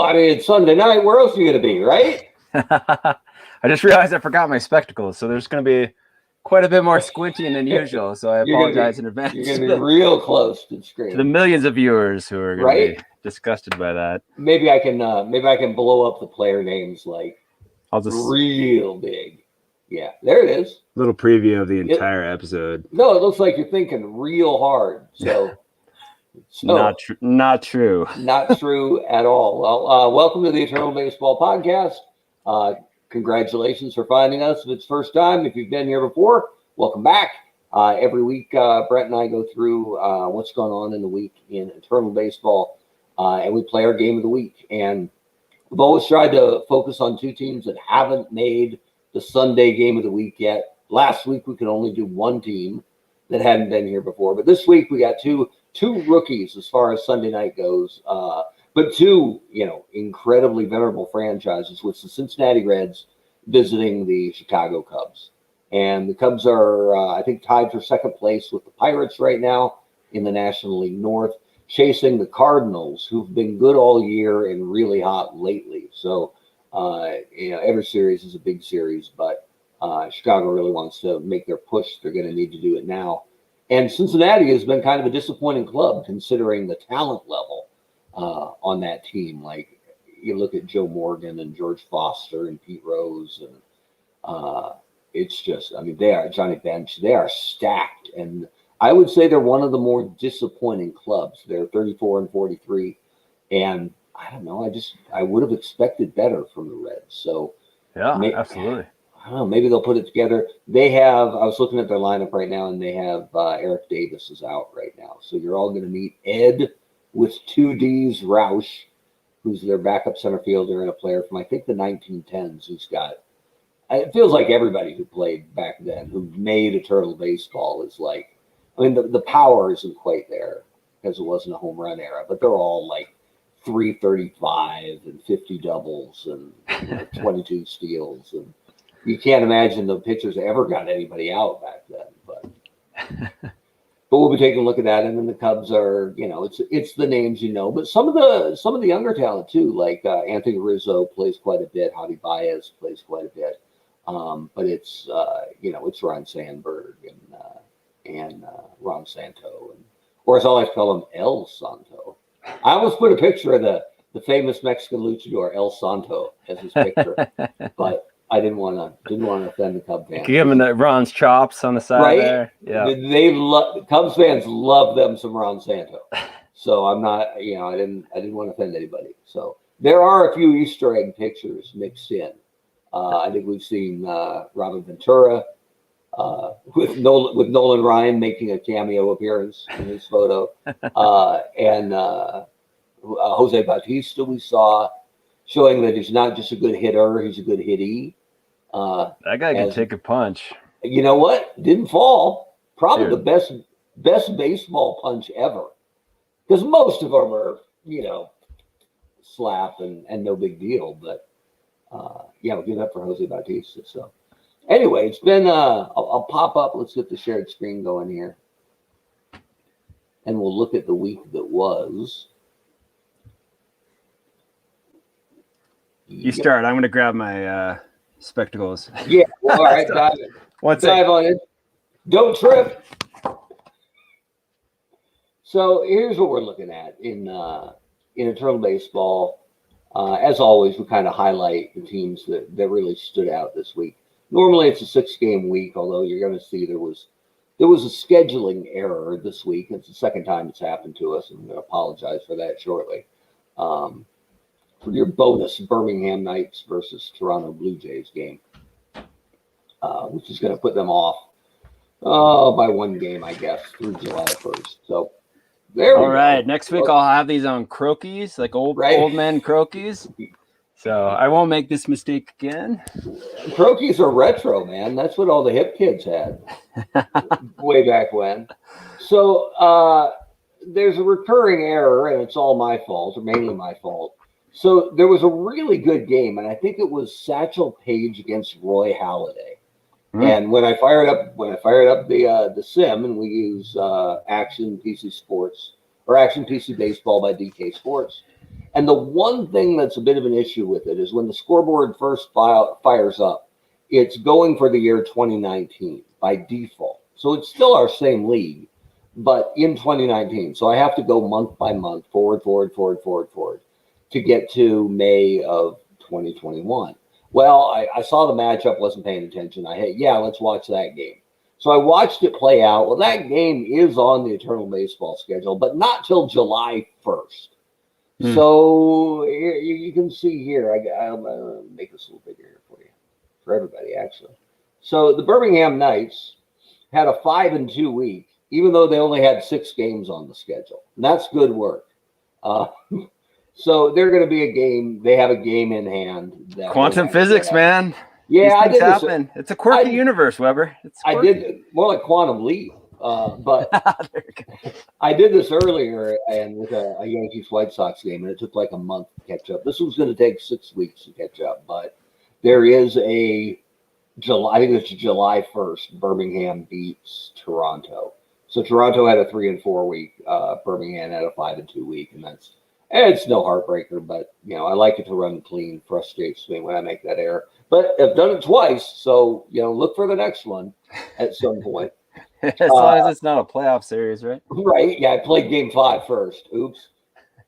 I mean, it's Sunday night. Where else are you going to be, right? I just realized I forgot my spectacles, so there's going to be quite a bit more squinting than usual. So I apologize in advance. You're going to be real close to the screen. To the millions of viewers who are going to be disgusted by that. Maybe I can blow up the player names like real big. Yeah, there it is. Little preview of the entire episode. No, it looks like you're thinking real hard. So not true. Not true at all. Well, welcome to the Eternal Baseball Podcast. Congratulations for finding us. If it's first time, if you've been here before, welcome back. Every week, Brett and I go through what's going on in the week in Eternal Baseball, and we play our game of the week. And we've always tried to focus on two teams that haven't made the Sunday game of the week yet. Last week, we could only do one team that hadn't been here before. But this week, we got two rookies as far as Sunday night goes. But two, incredibly venerable franchises with the Cincinnati Reds visiting the Chicago Cubs. And the Cubs are, I think, tied for second place with the Pirates right now in the National League North, chasing the Cardinals, who've been good all year and really hot lately. So, every series is a big series, but Chicago really wants to make their push. They're going to need to do it now. And Cincinnati has been kind of a disappointing club considering the talent level on that team. Like, you look at Joe Morgan and George Foster and Pete Rose, and it's just, I mean, they are Johnny Bench. They are stacked, and I would say they're one of the more disappointing clubs. They're 34-43, and I don't know. I would have expected better from the Reds. So yeah, absolutely. I don't know. Maybe they'll put it together. They have. I was looking at their lineup right now, and they have Eric Davis is out right now. So you're all going to meet Ed with two D's, Roush, who's their backup center fielder and a player from I think the 1910s who's got. It feels like everybody who played back then who made Eternal Baseball is like. I mean, the power isn't quite there because it wasn't a home run era, but they're all like 335 and 50 doubles and 22 steals, and you can't imagine the pitchers ever got anybody out back then. But we'll be taking a look at that, and then the Cubs are, it's the names but some of the younger talent too, like Anthony Rizzo plays quite a bit, Javi Baez plays quite a bit, but it's it's Ron Sandberg and Ron Santo, or as I like to call him, El Santo. I almost put a picture of the famous Mexican luchador El Santo as his picture, but I didn't want to offend the Cub fans. Give him Ron's chops on the side there. Yeah, Cubs fans love them some Ron Santo. So I'm not, I didn't want to offend anybody. So there are a few Easter egg pictures mixed in. I think we've seen Robin Ventura with Nolan Ryan making a cameo appearance in his photo, and Jose Bautista we saw, showing that he's not just a good hitter, he's a good hittee. That guy can take a punch. You know what? Didn't fall. Probably the best baseball punch ever. Because most of them are, slap and no big deal. But, we'll give it up for Jose Bautista. So, anyway, it's been, I'll pop up. Let's get the shared screen going here. And we'll look at the week that was. You start. I'm going to grab my spectacles. Yeah. All right. Dive on it. Don't trip. So here's what we're looking at in Eternal Baseball. As always, we kind of highlight the teams that really stood out this week. Normally, it's a 6-game week, although you're going to see there was a scheduling error this week. It's the second time it's happened to us, and I'm going to apologize for that shortly. For your bonus Birmingham Knights versus Toronto Blue Jays game, which is going to put them off by one game, I guess, through July 1st. So there we go. All right, next week I'll have these on croquis, like old man croquis. So I won't make this mistake again. Croquis are retro, man. That's what all the hip kids had way back when. So there's a recurring error, and it's all my fault, or mainly my fault. So there was a really good game, and I think it was Satchel Paige against Roy Halladay. And when I fired up the sim, and we use Action PC Sports or Action PC Baseball by DK Sports, And the one thing that's a bit of an issue with it is when the scoreboard first fires up, it's going for the year 2019 by default. So it's still our same league, but in 2019. So I have to go month by month, forward to get to May of 2021. Well, I saw the matchup, wasn't paying attention. Let's watch that game. So I watched it play out. Well, that game is on the Eternal Baseball schedule, but not till July 1st. So you can see here, I'll make this a little bigger here for you, for everybody, actually. So the Birmingham Knights had a 5-2 week, even though they only had 6 games on the schedule. And that's good work. So they're going to be a game. They have a game in hand. Quantum physics, man. Yeah, I did happen. It's a quirky universe, Weber. I did more like quantum leap. But I did this earlier and with a Yankees White Sox game, and it took like a month to catch up. This was going to take 6 weeks to catch up, but there is I think it's July 1st, Birmingham beats Toronto. So Toronto had a 3-4 week, Birmingham had a 5-2 week, and it's no heartbreaker, but I like it to run clean. Frustrates me when I make that error, but I've done it twice, so look for the next one at some point. As long as it's not a playoff series, right? Right. Yeah, I played game 5 first. Oops.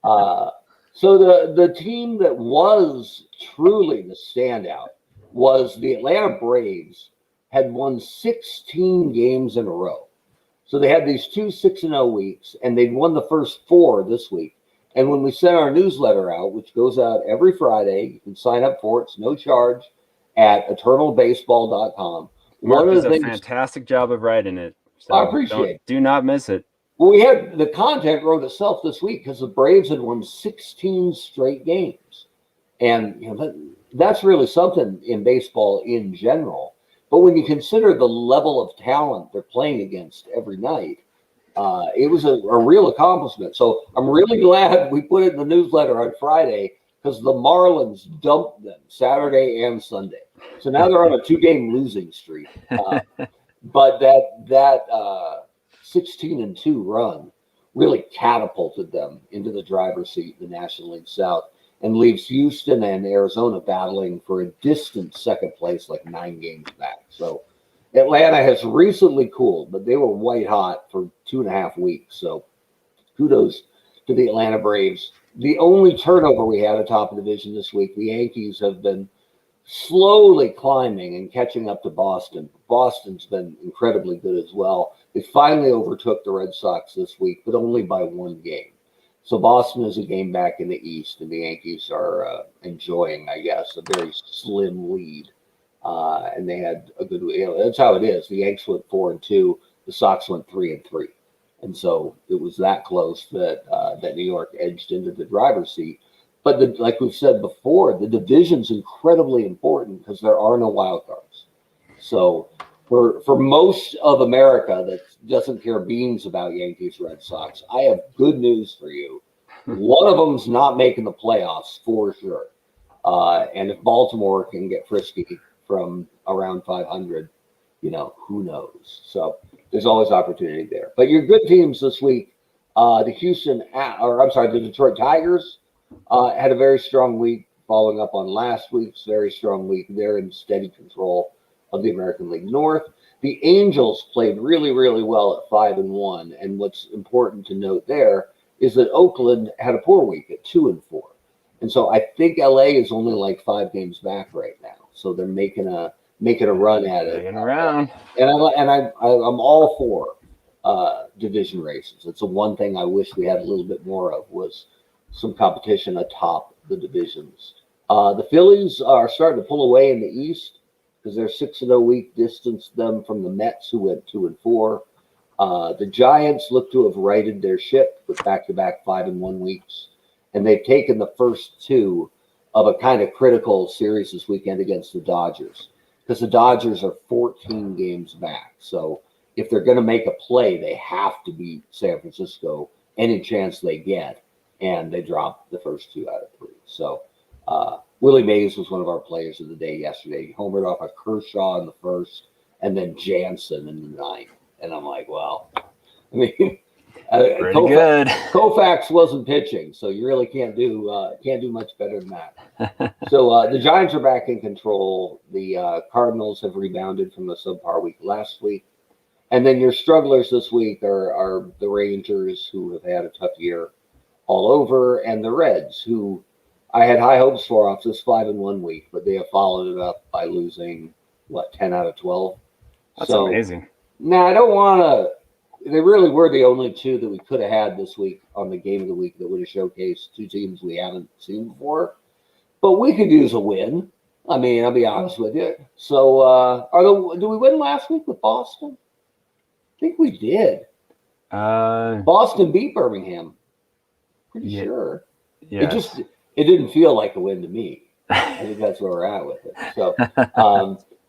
So the team that was truly the standout was the Atlanta Braves. Had won 16 games in a row. So they had these 2 6-0 weeks, and they'd won the first 4 this week. And when we sent our newsletter out, which goes out every Friday, you can sign up for it. It's no charge at eternalbaseball.com. Mark does a fantastic job of writing it. So I appreciate it. Do not miss it. Well, we had the content wrote itself this week because the Braves had won 16 straight games. And that's really something in baseball in general. But when you consider the level of talent they're playing against every night, it was a real accomplishment. So I'm really glad we put it in the newsletter on Friday because the Marlins dumped them Saturday and Sunday. So now they're on a 2-game losing streak. But that 16-2 run really catapulted them into the driver's seat in the National League South and leaves Houston and Arizona battling for a distant second place, like 9 games back. So Atlanta has recently cooled, but they were white hot for 2.5 weeks. So kudos to the Atlanta Braves. The only turnover we had atop the division this week, the Yankees have been slowly climbing and catching up to Boston. Boston's been incredibly good as well. They finally overtook the Red Sox this week, but only by 1 game. So Boston is a game back in the East, and the Yankees are enjoying, I guess, a very slim lead. And they had a good, that's how it is. The Yanks went 4-2. The Sox went 3-3. And so it was that close that New York edged into the driver's seat. But like we've said before, the division's incredibly important because there are no wild cards. So for most of America that doesn't care beans about Yankees, Red Sox, I have good news for you. One of them's not making the playoffs for sure. And if Baltimore can get frisky from around 500, who knows? So there's always opportunity there. But your good teams this week, the Detroit Tigers had a very strong week, following up on last week's very strong week. They're in steady control of the American League North. The Angels played really, really well at 5-1. And what's important to note there is that Oakland had a poor week at 2-4. And so I think LA is only like 5 games back right now. So they're making a run at it. Hanging around. And I'm all for division races. It's the one thing I wish we had a little bit more of was some competition atop the divisions. The Phillies are starting to pull away in the East because their 6-0 week distanced them from the Mets, who went 2-4. The Giants look to have righted their ship with back-to-back 5-1 weeks, and they've taken the first 2 of a kind of critical series this weekend against the Dodgers, because the Dodgers are 14 games back. So if they're going to make a play, they have to beat San Francisco any chance they get, and they dropped the first 2 out of 3. So Willie Mays was one of our players of the day yesterday. He homered off a Kershaw in the first, and then Jansen in the 9th. And I'm like, well, I mean, Pretty good. Koufax wasn't pitching, so you really can't do much better than that. So the Giants are back in control. The Cardinals have rebounded from the subpar week last week, and then your strugglers this week are the Rangers, who have had a tough year all over, and the Reds, who I had high hopes for off this 5-1 week, but they have followed it up by losing 10 out of 12. That's amazing. Now I don't want to. They really were the only two that we could have had this week on the game of the week that would have showcased two teams we haven't seen before. But we could use a win. I mean, I'll be honest with you. So, do we win last week with Boston? I think we did. Boston beat Birmingham. Pretty sure. Yeah. It didn't feel like a win to me. I think that's where we're at with it. So,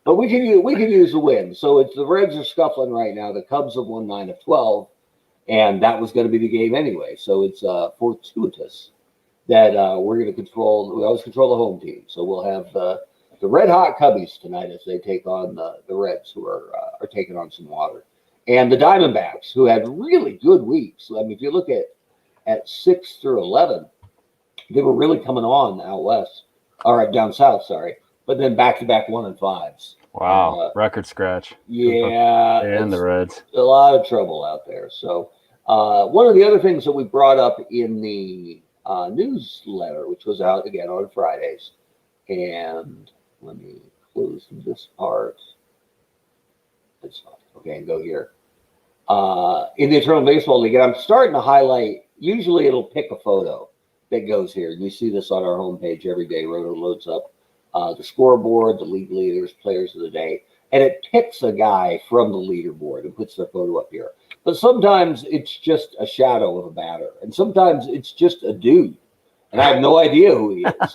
but we can use a win. So it's the Reds are scuffling right now. The Cubs have won 9 of 12, and that was going to be the game anyway. So it's fortuitous that we're going to control. We always control the home team. So we'll have the red hot Cubbies tonight as they take on the Reds, who are taking on some water, and the Diamondbacks, who had really good weeks. I mean, if you look at 6 through 11, they were really coming on out west, or down south. Sorry. But then back-to-back 1 and 5s. Wow, record scratch. Yeah. And the Reds. A lot of trouble out there. So one of the other things that we brought up in the newsletter, which was out again on Fridays, and let me close this part. It's fine. Okay, and go here. In the Eternal Baseball League, and I'm starting to highlight, usually it'll pick a photo that goes here. You see this on our homepage every day. Roto loads up the scoreboard, the league leaders, players of the day, and it picks a guy from the leaderboard and puts their photo up here. But sometimes it's just a shadow of a batter, and sometimes it's just a dude, and I have no idea who he is.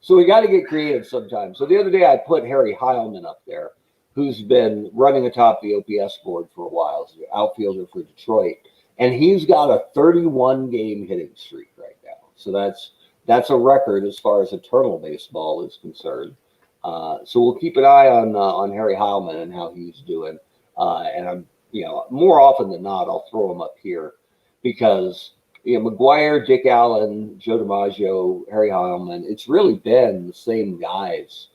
So we got to get creative sometimes. So the other day I put Harry Heilmann up there, who's been running atop the OPS board for a while, as the outfielder for Detroit, and he's got a 31-game hitting streak right now. So that's a record as far as eternal baseball is concerned. So we'll keep an eye on Harry Heilmann and how he's doing. And I'm, more often than not, I'll throw him up here because McGuire, Dick Allen, Joe DiMaggio, Harry Heilmann, it's really been the same guys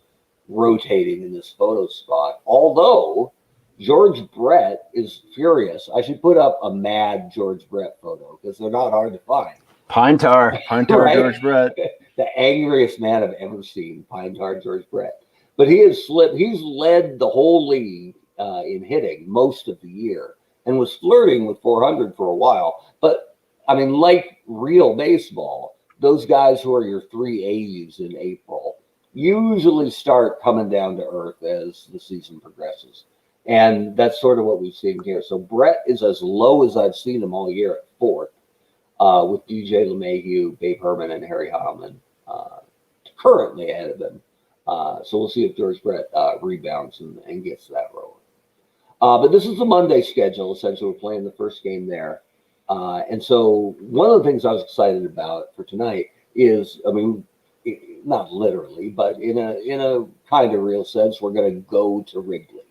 rotating in this photo spot. Although George Brett is furious. I should put up a mad George Brett photo because they're not hard to find. Pine tar right? George Brett. The angriest man I've ever seen, Pine tar George Brett. But he's led the whole league in hitting most of the year and was flirting with 400 for a while. But, I mean, like real baseball, those guys who are your 3 A's in April usually start coming down to earth as the season progresses. And that's sort of what we've seen here. So Brett is as low as I've seen him all year at 4th. With DJ LeMahieu, Babe Herman, and Harry Heilmann currently ahead of him. So we'll see if George Brett rebounds and gets that rolling. But this is the Monday schedule. Essentially, we're playing the first game there. And so one of the things I was excited about for tonight is, I mean, not literally, but in a kind of real sense, we're going to go to Wrigley.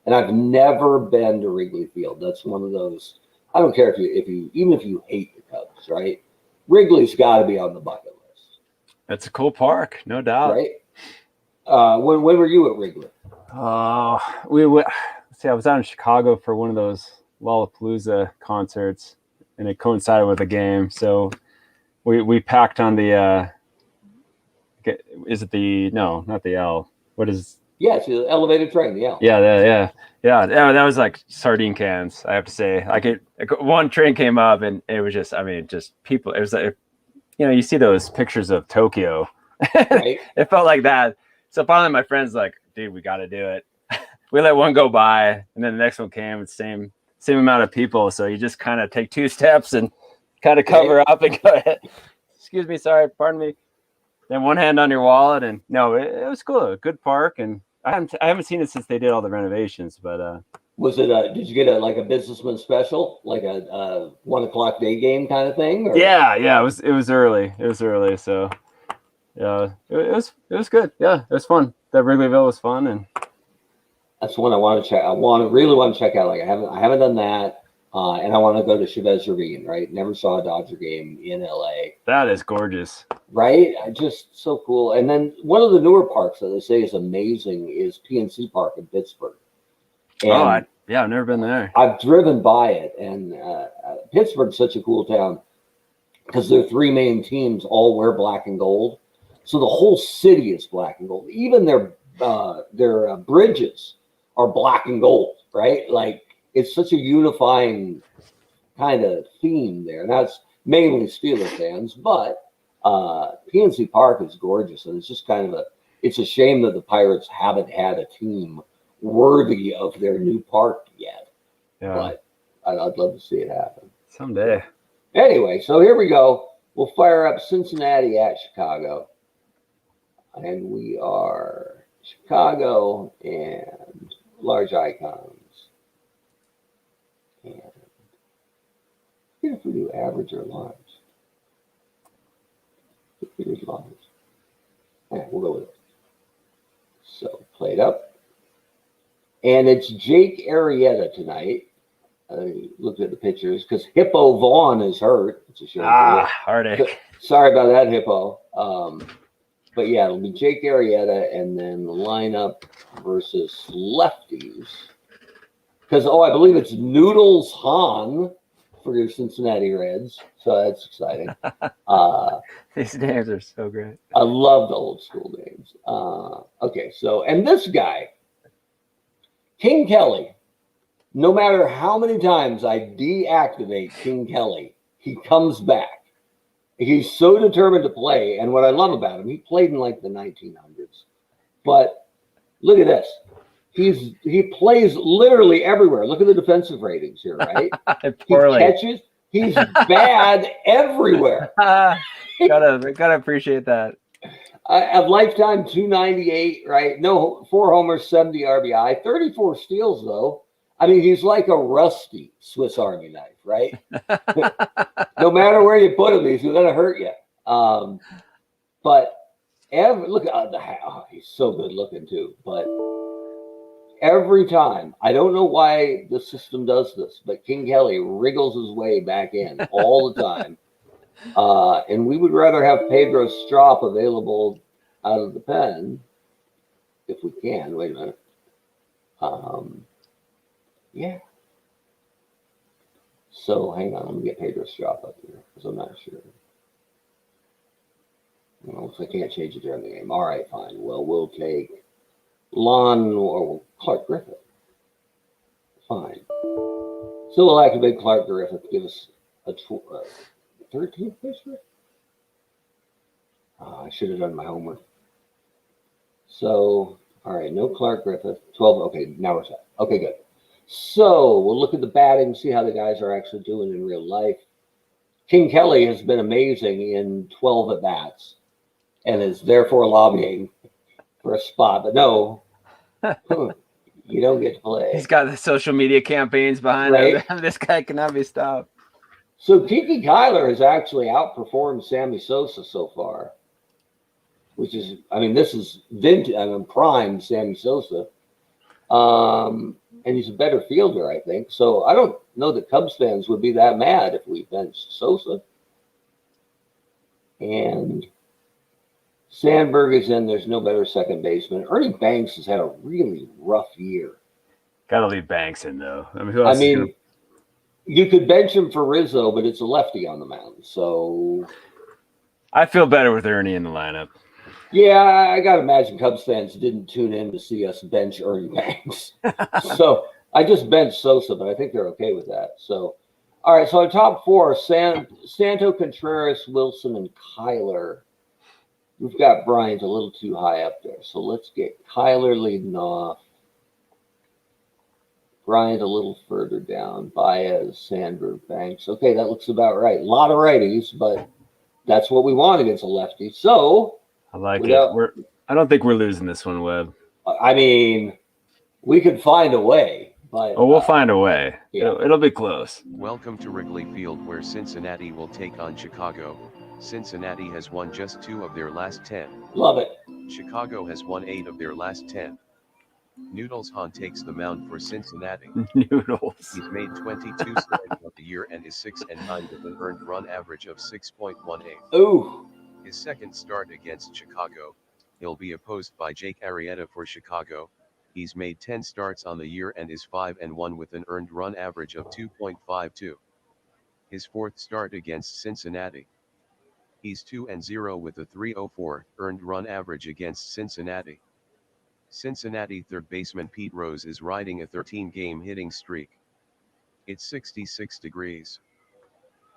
And I've never been to Wrigley Field. That's one of those. I don't care if you hate the Cubs, right? Wrigley's got to be on the bucket list. It's a cool park, no doubt. Right? When were you at Wrigley? I was out in Chicago for one of those Lollapalooza concerts, and it coincided with a game. So we packed on the. Is it the no? Not the L. What is? Yeah, it's the elevated train. The L. Yeah. That was like sardine cans. I have to say, one train came up and it was just people. It was like, you see those pictures of Tokyo. Right. It felt like that. So finally, my friend's like, "Dude, we got to do it." We let one go by, and then the next one came. It's same amount of people. So you just kind of take 2 steps and kind of cover up and go ahead. Excuse me, sorry, pardon me. Then one hand on your wallet, and no, it was cool. A good park, and I haven't seen it since they did all the renovations, but was it did you get a businessman special, like a 1 o'clock day game kind of thing? Or? Yeah, it was early. So yeah, it was good. Yeah, it was fun. That Wrigleyville was fun, and that's one I want to check. Really want to check out. Like I haven't done that. And I want to go to Chavez Ravine, right? Never saw a Dodger game in LA. That is gorgeous. Right? Just so cool. And then one of the newer parks that they say is amazing is PNC Park in Pittsburgh. And I've never been there. I've driven by it, and Pittsburgh's such a cool town because their three main teams all wear black and gold. So the whole city is black and gold. Even their bridges are black and gold, right? Like, it's such a unifying kind of theme there. And that's mainly Steelers fans, but PNC Park is gorgeous. And it's just it's a shame that the Pirates haven't had a team worthy of their new park yet. Yeah. But I'd love to see it happen. Someday. Anyway, so here we go. We'll fire up Cincinnati at Chicago. And we are Chicago and large icons. And if we do average or large. Here's large. Yeah, we'll go with it. So play it up. And it's Jake Arrieta tonight. I looked at the pictures because Hippo Vaughn is hurt. It's a shame. Heartache. Sorry about that, Hippo. But yeah, it'll be Jake Arrieta and then the lineup versus lefties. Because, I believe it's Noodles Hahn for your Cincinnati Reds. So that's exciting. These names are so great. I love the old school names. Okay, so, and this guy, King Kelly, no matter how many times I deactivate King Kelly, he comes back. He's so determined to play. And what I love about him, he played in like the 1900s. But look at this. He plays literally everywhere. Look at the defensive ratings here, right? He catches. He's bad everywhere. gotta appreciate that. A lifetime 298, right? No, 4 homers, 70 RBI, 34 steals though. I mean, he's like a rusty Swiss Army knife, right? No matter where you put him, he's gonna hurt you. But look at he's so good looking too. But every time, I don't know why the system does this, but King Kelly wriggles his way back in all the time. And we would rather have Pedro Strop available out of the pen if we can. Wait a minute. Yeah. So hang on, let me get Pedro Strop up here because I'm not sure. Well, if I can't change it during the game. All right, fine. Well, we'll take Lon or Clark Griffith. Fine. So we'll activate Clark Griffith. Give us a 13th pitcher. I should have done my homework. So, all right, no Clark Griffith. 12. Okay, now we're set. Okay, good. So we'll look at the batting, see how the guys are actually doing in real life. King Kelly has been amazing in 12 at-bats and is therefore lobbying for a spot. But no, you don't get to play. He's got the social media campaigns behind him. This guy cannot be stopped. So Kiki Kyler has actually outperformed Sammy Sosa so far, which is, this is vintage, prime Sammy Sosa. And he's a better fielder, I think. So I don't know that Cubs fans would be that mad if we benched Sosa. And Sandberg is in. There's no better second baseman. Ernie Banks has had a really rough year. Gotta leave Banks in, though. You could bench him for Rizzo, but it's a lefty on the mound. So I feel better with Ernie in the lineup. Yeah, I got to imagine Cubs fans didn't tune in to see us bench Ernie Banks. So I just benched Sosa, but I think they're okay with that. So, all right, so our top 4, Santo, Contreras, Wilson, and Kyler. We've got Bryant a little too high up there. So let's get Kyler leading off. Bryant a little further down. Baez, Sandberg, Banks. Okay, that looks about right. A lot of righties, but that's what we want against a lefty. So I like it. I don't think we're losing this one, Webb. We could find a way, but we'll find a way. Yeah. It'll be close. Welcome to Wrigley Field, where Cincinnati will take on Chicago. Cincinnati has won just 2 of their last 10. Love it. Chicago has won 8 of their last 10. Noodles Hahn takes the mound for Cincinnati. Noodles. He's made 22 starts of the year and is 6-9 with an earned run average of 6.18. Ooh. His second start against Chicago, he'll be opposed by Jake Arrieta for Chicago. He's made 10 starts on the year and is 5-1 with an earned run average of 2.52. His fourth start against Cincinnati. He's 2-0 with a 3.04 earned run average against Cincinnati. Cincinnati third baseman Pete Rose is riding a 13-game hitting streak. It's 66 degrees.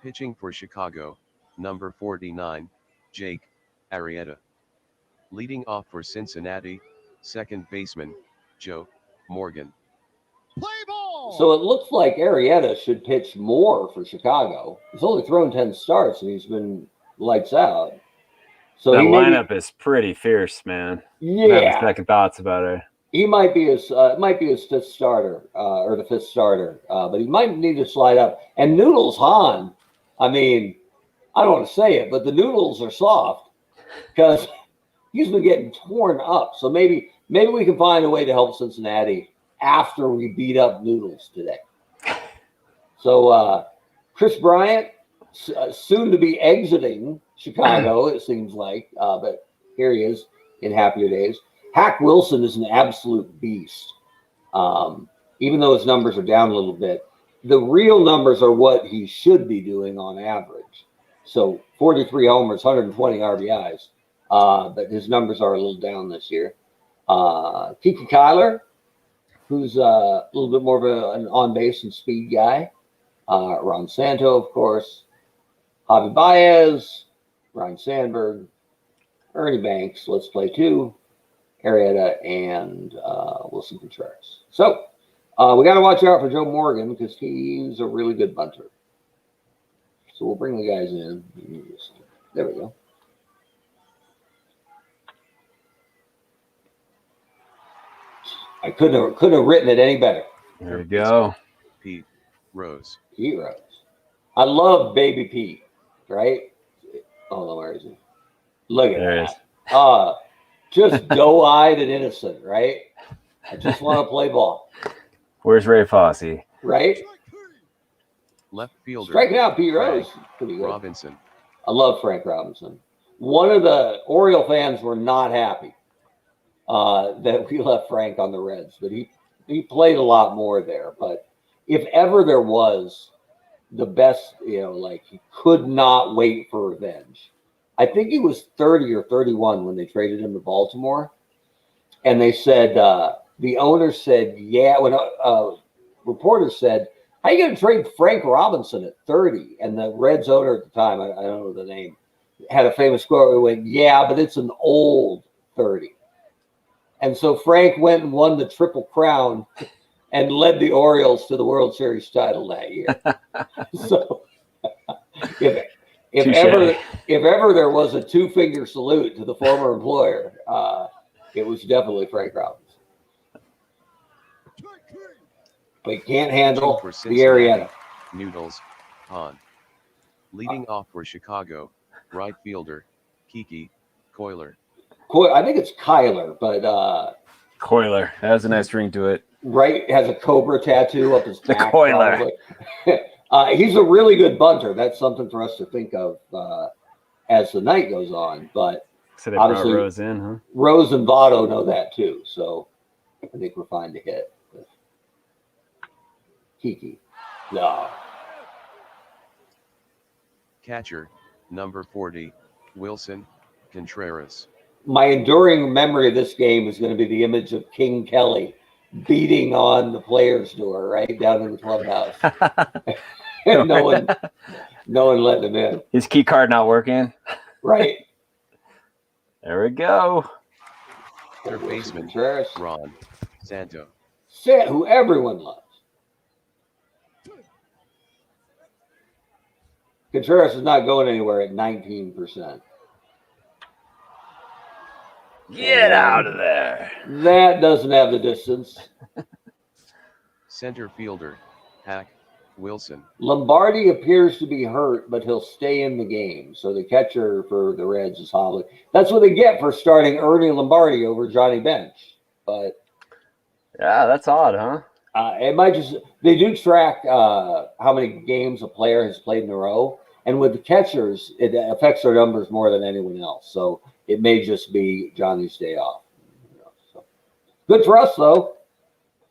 Pitching for Chicago, number 49, Jake Arrieta. Leading off for Cincinnati, second baseman, Joe Morgan. Play ball. So it looks like Arrieta should pitch more for Chicago. He's only thrown 10 starts and he's been lights out. So That he lineup is pretty fierce, man. I'm having yeah, second thoughts about it. he might be his fifth starter or the fifth starter, but he might need to slide up. And Noodles Hahn, I mean, I don't want to say it, but the noodles are soft because he's been getting torn up. So maybe we can find a way to help Cincinnati after we beat up Noodles today. So Chris Bryant, soon to be exiting Chicago, it seems like, but here he is in happier days. Hack Wilson is an absolute beast. Even though his numbers are down a little bit, the real numbers are what he should be doing on average. So 43 homers, 120 RBIs, but his numbers are a little down this year. Kiki Kyler, who's a little bit more of an on-base and speed guy. Ron Santo, of course. Javi Baez, Ryan Sandberg, Ernie Banks, let's play two, Arrieta, and Wilson Contreras. So we got to watch out for Joe Morgan because he's a really good bunter. So we'll bring the guys in. There we go. I couldn't have written it any better. There we go. Pete Rose. Pete Rose. I love Baby Pete, right? Hold on, where is he? Look at There he that. Just doe-eyed and innocent, right? I just want to play ball. Where's Ray Fosse? Right? Left fielder. Striking out Pete Rose. Pretty good. Robinson. I love Frank Robinson. One of the Oriole fans were not happy that we left Frank on the Reds, but he played a lot more there. But if ever there was the best, like he could not wait for revenge. I think he was 30 or 31 when they traded him to Baltimore. And they said, the owner said, yeah, when reporters said, how are you going to trade Frank Robinson at 30? And the Reds owner at the time, I don't know the name, had a famous quote where he went, yeah, but it's an old 30. And so Frank went and won the Triple Crown and led the Orioles to the World Series title that year. So if ever there was a two-finger salute to the former employer, it was definitely Frank Robinson. But he can't handle For the Cincinnati, Arrieta. Noodles Hahn. Leading off for Chicago, right fielder, Kiki Coiler. I think it's Kyler, but Coiler. That has a nice ring to it. right has a cobra tattoo up his The back. Coiler. He's a really good bunter. That's something for us to think of as the night goes on. But So they brought obviously, Rose in, huh? Rose and Votto know that too. So I think we're fine to hit with Kiki. No. Catcher, number 40, Wilson Contreras. My enduring memory of this game is going to be the image of King Kelly beating on the player's door right down in the clubhouse. And no one let him in. His key card not working. Right. There we go. Third baseman, Contreras. Ron Santo. Who everyone loves. Contreras is not going anywhere at 19%. Get out of there. That doesn't have the distance. Center fielder, Hack Wilson. Lombardi appears to be hurt, but he'll stay in the game. So the catcher for the Reds is Hobley. That's what they get for starting Ernie Lombardi over Johnny Bench. But Yeah, that's odd, huh? It might just they do track how many games a player has played in a row, and with the catchers, it affects their numbers more than anyone else. So it may just be Johnny's day off. So. Good for us, though.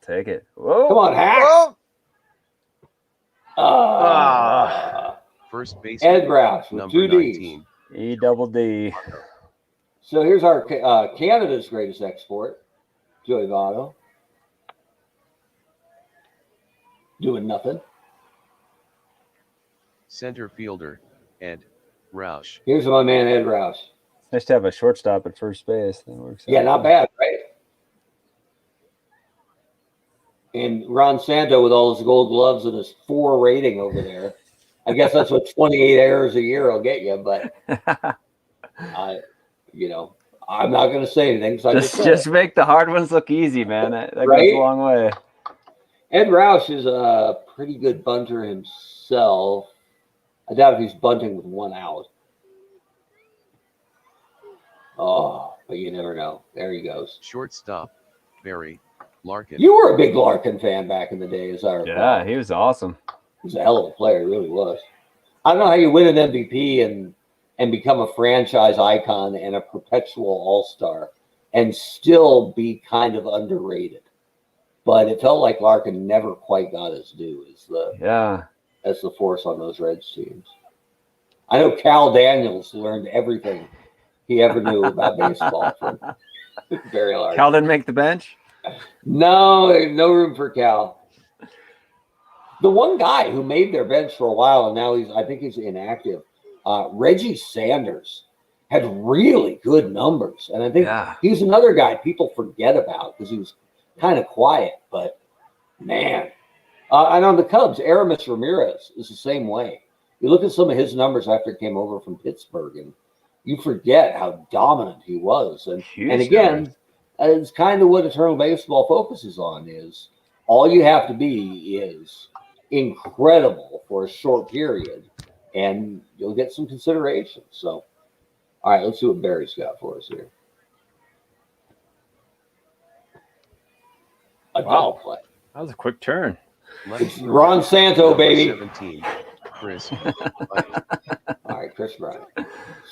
Take it. Whoa! Come on, Hack. Whoa! First base. Ed Roush with number 2 Ds. 19. E-double-D. So here's our Canada's greatest export, Joey Votto. Doing nothing. Center fielder, Ed Roush. Here's my man, Ed Roush. Nice to have a shortstop at first base. That works. Yeah, not bad, right? And Ron Santo with all his gold gloves and his 4 rating over there. I guess that's what 28 errors a year will get you, but I'm not going to say anything. So just make the hard ones look easy, man. That Right? goes a long way. Ed Roush is a pretty good bunter himself. I doubt if he's bunting with 1 out. Oh, but you never know. There he goes. Shortstop, Barry Larkin. You were a big Larkin fan back in the day, as I recall. Yeah, he was awesome. He was a hell of a player, he really was. I don't know how you win an MVP and become a franchise icon and a perpetual all-star and still be kind of underrated. But it felt like Larkin never quite got his due as the force on those Reds teams. I know Kal Daniels learned everything he ever knew about baseball from Barry Larkin. Cal didn't make the bench? No room for Cal. The one guy who made their bench for a while, and now I think he's inactive, Reggie Sanders had really good numbers. And I think he's another guy people forget about because he was kind of quiet, but man. And on the Cubs, Aramis Ramirez is the same way. You look at some of his numbers after he came over from Pittsburgh, and you forget how dominant he was. And again, it's kind of what Eternal Baseball focuses on is all you have to be is incredible for a short period, and you'll get some consideration. So, all right, let's see what Barry's got for us here. A double play. That was a quick turn. It's Ron Santo, baby. 17, Chris. All right, Chris Bryant.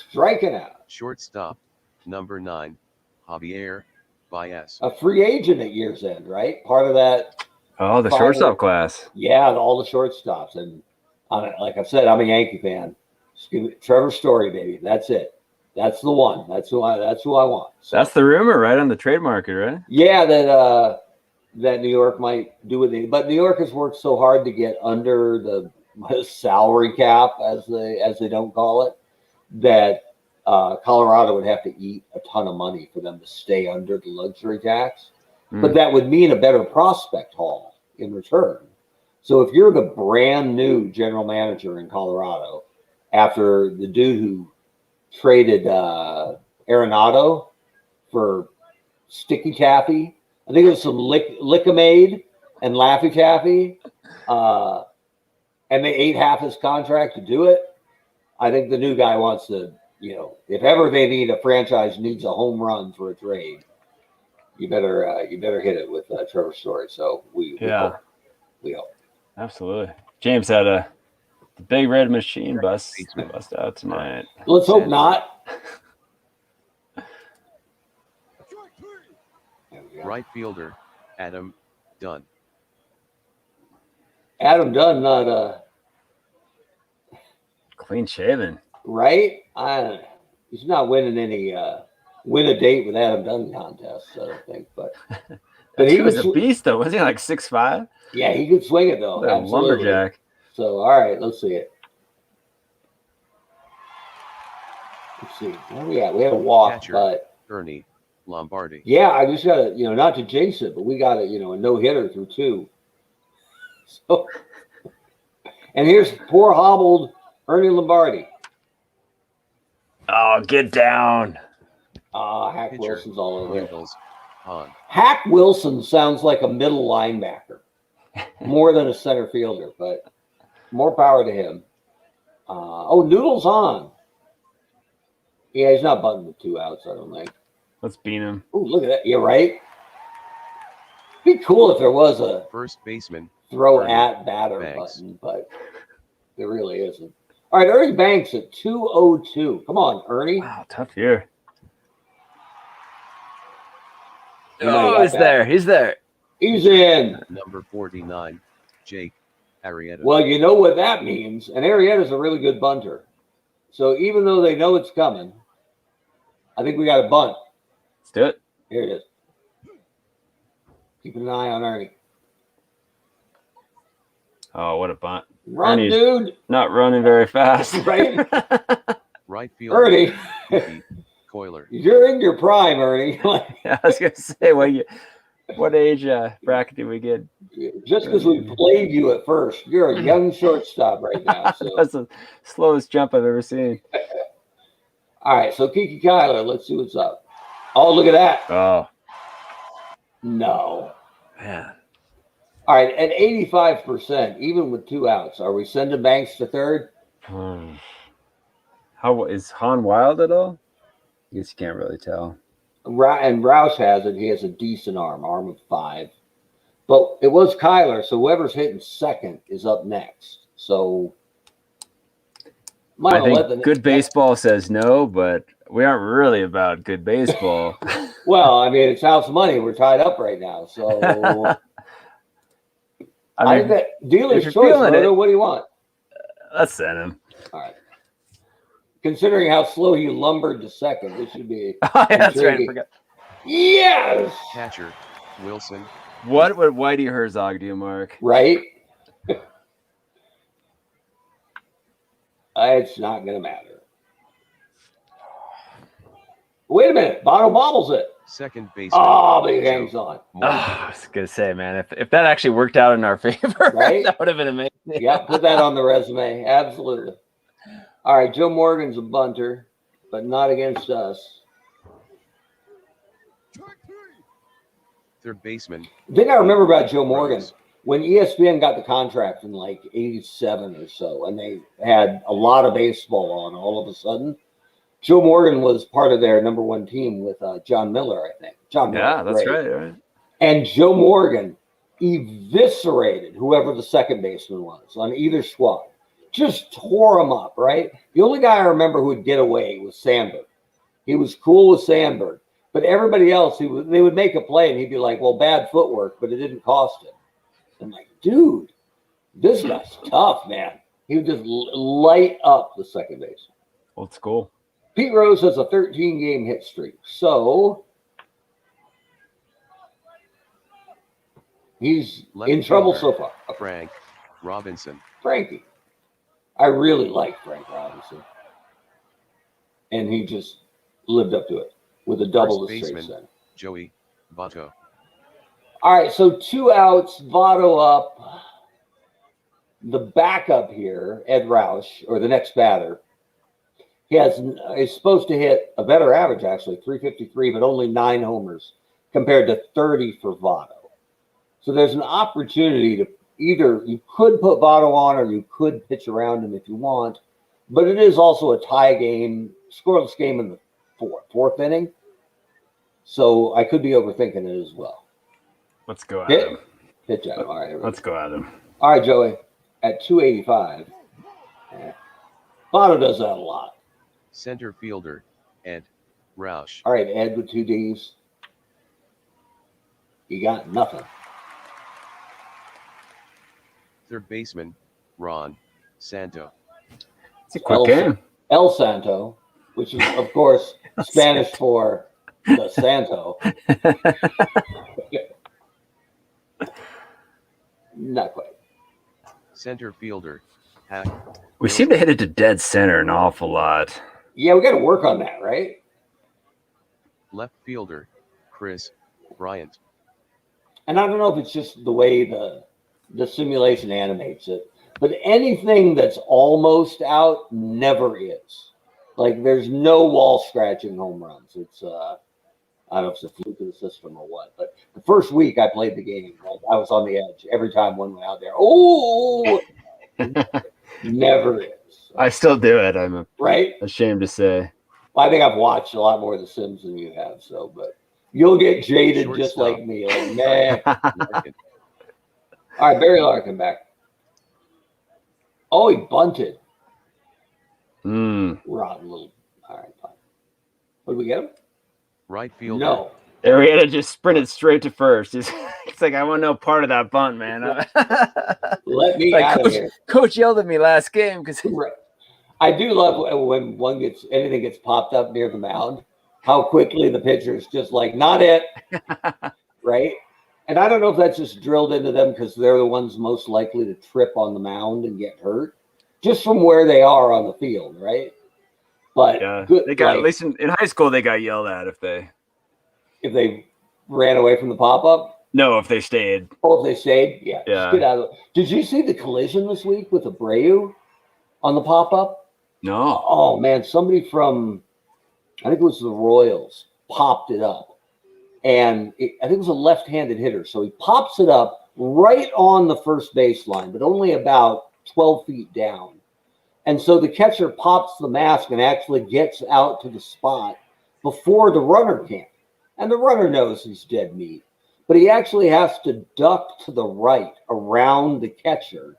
Striking out. Shortstop, number 9, Javier Baez. A free agent at year's end, right? Part of that. Oh, the shortstop class. Yeah, all the shortstops. And like I said, I'm a Yankee fan. Trevor Story, baby. That's it. That's the one. That's who I want. So, that's the rumor, right, on the trade market, right? Yeah, that New York might do with it. But New York has worked so hard to get under the salary cap, as they don't call it, that Colorado would have to eat a ton of money for them to stay under the luxury tax. But that would mean a better prospect haul in return. So if you're the brand new general manager in Colorado, after the dude who traded Arenado for Sticky Taffy, I think it was some Lickamade and Laffy Taffy, and they ate half his contract to do it. I think the new guy wants to, if ever they need a franchise needs a home run for a trade, you better hit it with Trevor Story. So we hope. Absolutely. James had the big red machine bust out tonight. Let's hope not. Right fielder, Adam Dunn. Adam Dunn, not clean shaven, right? He's not winning any win a date with Adam Dunn contests, I don't think. But he was a beast, though. Wasn't he like 6'5"? Yeah, he could swing it though. Absolutely. Lumberjack. So all right, let's see it. Let's see. What do we got? We have a walk, Catcher, but Ernie Lombardi. Yeah, I just got to, not to jinx it, but we got a no-hitter through 2. So, and here's poor hobbled Ernie Lombardi. Oh, get down. Hack Pitcher, Wilson's all over it. Noodles Hahn. Hack Wilson sounds like a middle linebacker more than a center fielder, but more power to him. Noodles Hahn. Yeah, he's not bunting with 2 outs, I don't think. Let's beat him. Oh, look at that. You're right. Be cool if there was a First baseman, throw Ernie at batter Banks. button, but there really isn't. All right, Ernie Banks at 202. Come on, Ernie. Wow, tough year. You might have Oh, got he's that. there. He's there. He's in. number 49, Jake Arrieta. Well, you know what that means. And Arrieta's a really good bunter. So even though they know it's coming, I think we got a bunt. Let's do it. Here it is. Keeping an eye on Ernie. Oh, what a bunt. Run, Ernie's dude. not running very fast. Right? Right field, Ernie, Quirky, Coiler. you're in your prime, Ernie. Yeah, I was gonna say, what age bracket did we get? Just because we played you at first, you're a young shortstop right now. So. That's the slowest jump I've ever seen. All right, so Kiki Kyler, let's see what's up. Oh, look at that. Oh No. man, All right, at 85%, even with 2 outs, are we sending Banks to third? how is Hahn wild at all? I guess you can't really tell. And Roush has it. He has a decent arm of 5. But it was Kyler, so whoever's hitting second is up next. So I think good baseball says no, but we aren't really about good baseball. Well, I mean, it's house money. We're tied up right now. So I mean, bet dealer's you're choice, feeling it. Roto. What do you want? let's send him. All right. Considering how slow he lumbered to second, this should be Oh, yeah, that's right. I intriguing. forgot. Yes! Catcher, Wilson. What would Whitey Herzog do, Mark? Right? It's not going to matter. Wait a minute. Bono bobbles it. Second baseman. Oh, but he hangs on. I was gonna say, man, if that actually worked out in our favor, Right? that would have been amazing. Yeah, put that on the resume. Absolutely. All right, Joe Morgan's a bunter, but not against us. Third baseman. The thing I remember about Joe Morgan, Rose. when ESPN got the contract in like 87 or so, and they had a lot of baseball on all of a sudden, Joe Morgan was part of their number 1 team with John Miller, I think. John Miller, Yeah, that's great. right. And Joe Morgan eviscerated whoever the second baseman was on either squad. Just tore him up, right? The only guy I remember who would get away was Sandberg. He was cool with Sandberg. But everybody else, they would make a play and he'd be like, well, bad footwork, but it didn't cost him. I'm like, dude, this guy's tough, man. He would just light up the second base. Old school. Pete Rose has a 13-game hit streak. So he's Left in trouble fielder. so far. Frank Robinson. Frankie. I really like Frank Robinson. And he just lived up to it with a double First to straight baseman. center. Joey Votto. All right, so 2 outs, Votto up. The backup here, Ed Roush, or the next batter, is supposed to hit a better average, actually, 353, but only 9 homers compared to 30 for Votto. So there's an opportunity to either you could put Votto on or you could pitch around him if you want, but it is also a tie game, scoreless game in the fourth inning. So I could be overthinking it as well. Let's go at Hit, him. pitch out. All right. Here we go. Let's go at him. All right, Joey, at 285. Yeah. Votto does that a lot. Center fielder, Ed Roush. All right, Ed with 2 Ds. You got nothing. Third baseman, Ron Santo. It's a quick game. El Santo, which is, of course, Spanish for the Santo. Not quite. Center fielder, Hack. We seem to hit it to dead center an awful lot. Yeah, we got to work on that, right? Left fielder, Chris Bryant. And I don't know if it's just the way the simulation animates it, but anything that's almost out never is. Like, there's no wall scratching home runs. It's I don't know if it's a fluke of the system or what, but the first week I played the game, like, I was on the edge every time one went out there. Oh, never is. I still do it. I'm Right? ashamed to say. Well, I think I've watched a lot more of The Sims than you have. So, but You'll get jaded just Shortstop. like me. Like, nah. Larkin. All right, Barry Larkin back. Oh, he bunted. Rotten little. All right, fine. What did we get him? Right fielder. No. Arrieta just sprinted straight to first. It's like, I want no part of that bunt, man. Let me like, out of here. Coach yelled at me last game because I do love when anything gets popped up near the mound, how quickly the pitcher's just like, not it, right? And I don't know if that's just drilled into them because they're the ones most likely to trip on the mound and get hurt, just from where they are on the field, right? But yeah, good, they got like, at least in high school they got yelled at if they ran away from the pop-up. No, if they stayed. Oh, if they stayed, yeah. Yeah. Just get out of it. Did you see the collision this week with Abreu on the pop-up? No. Oh man, somebody from, I think it was the Royals, popped it up. And I think it was a left-handed hitter. So he pops it up right on the first baseline, but only about 12 feet down. And so the catcher pops the mask and actually gets out to the spot before the runner can. And the runner knows he's dead meat. But he actually has to duck to the right around the catcher.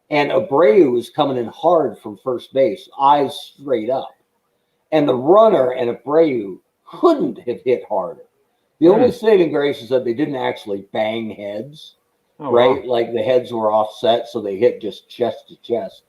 And Abreu is coming in hard from first base, eyes straight up. And the runner and Abreu couldn't have hit harder. The only saving grace is that they didn't actually bang heads, right? Wow. Like the heads were offset, so they hit just chest to chest.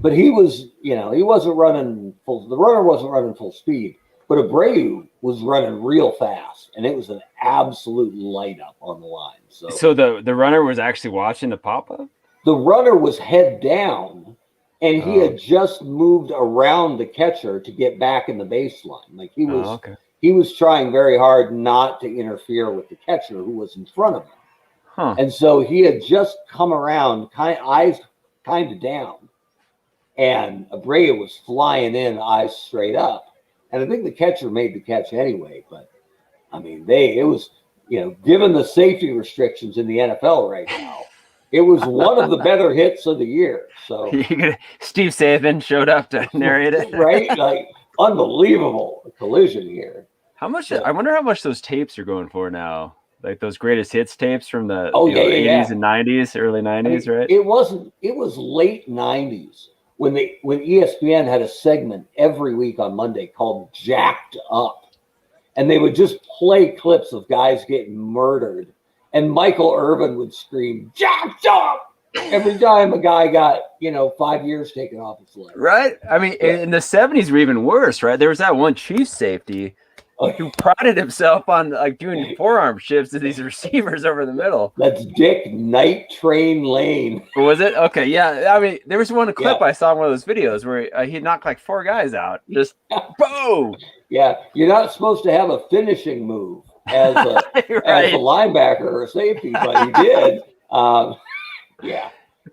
But he was, he wasn't running full. The runner wasn't running full speed, but Abreu was running real fast, and it was an absolute light up on the line. So the runner was actually watching the pop-up? The runner was head down, and he had just moved around the catcher to get back in the baseline. Like he was, he was trying very hard not to interfere with the catcher who was in front of him. And so he had just come around, eyes kind of down, and Abreu was flying in, eyes straight up. And I think the catcher made the catch anyway. But I mean, it was, given the safety restrictions in the NFL right now, it was one of the better hits of the year. So Steve Saban showed up to narrate it, right? Like unbelievable collision here. How much? I wonder how much those tapes are going for now. Like those greatest hits tapes from the 80s and 90s, early 90s, right? It was late 90s when ESPN had a segment every week on Monday called Jacked Up. And they would just play clips of guys getting murdered. And Michael Irvin would scream, "Jacked up!" every time a guy got, 5 years taken off his leg. Right? I mean, in the 70s were even worse, right? There was that one Chiefs safety who prided himself on like doing forearm shifts to these receivers over the middle. That's Dick Night Train Lane. Was it? Okay, yeah. I mean, there was one clip I saw in one of those videos where he knocked like 4 guys out. Just boom. Yeah, you're not supposed to have a finishing move as a as a linebacker or a safety, but he did.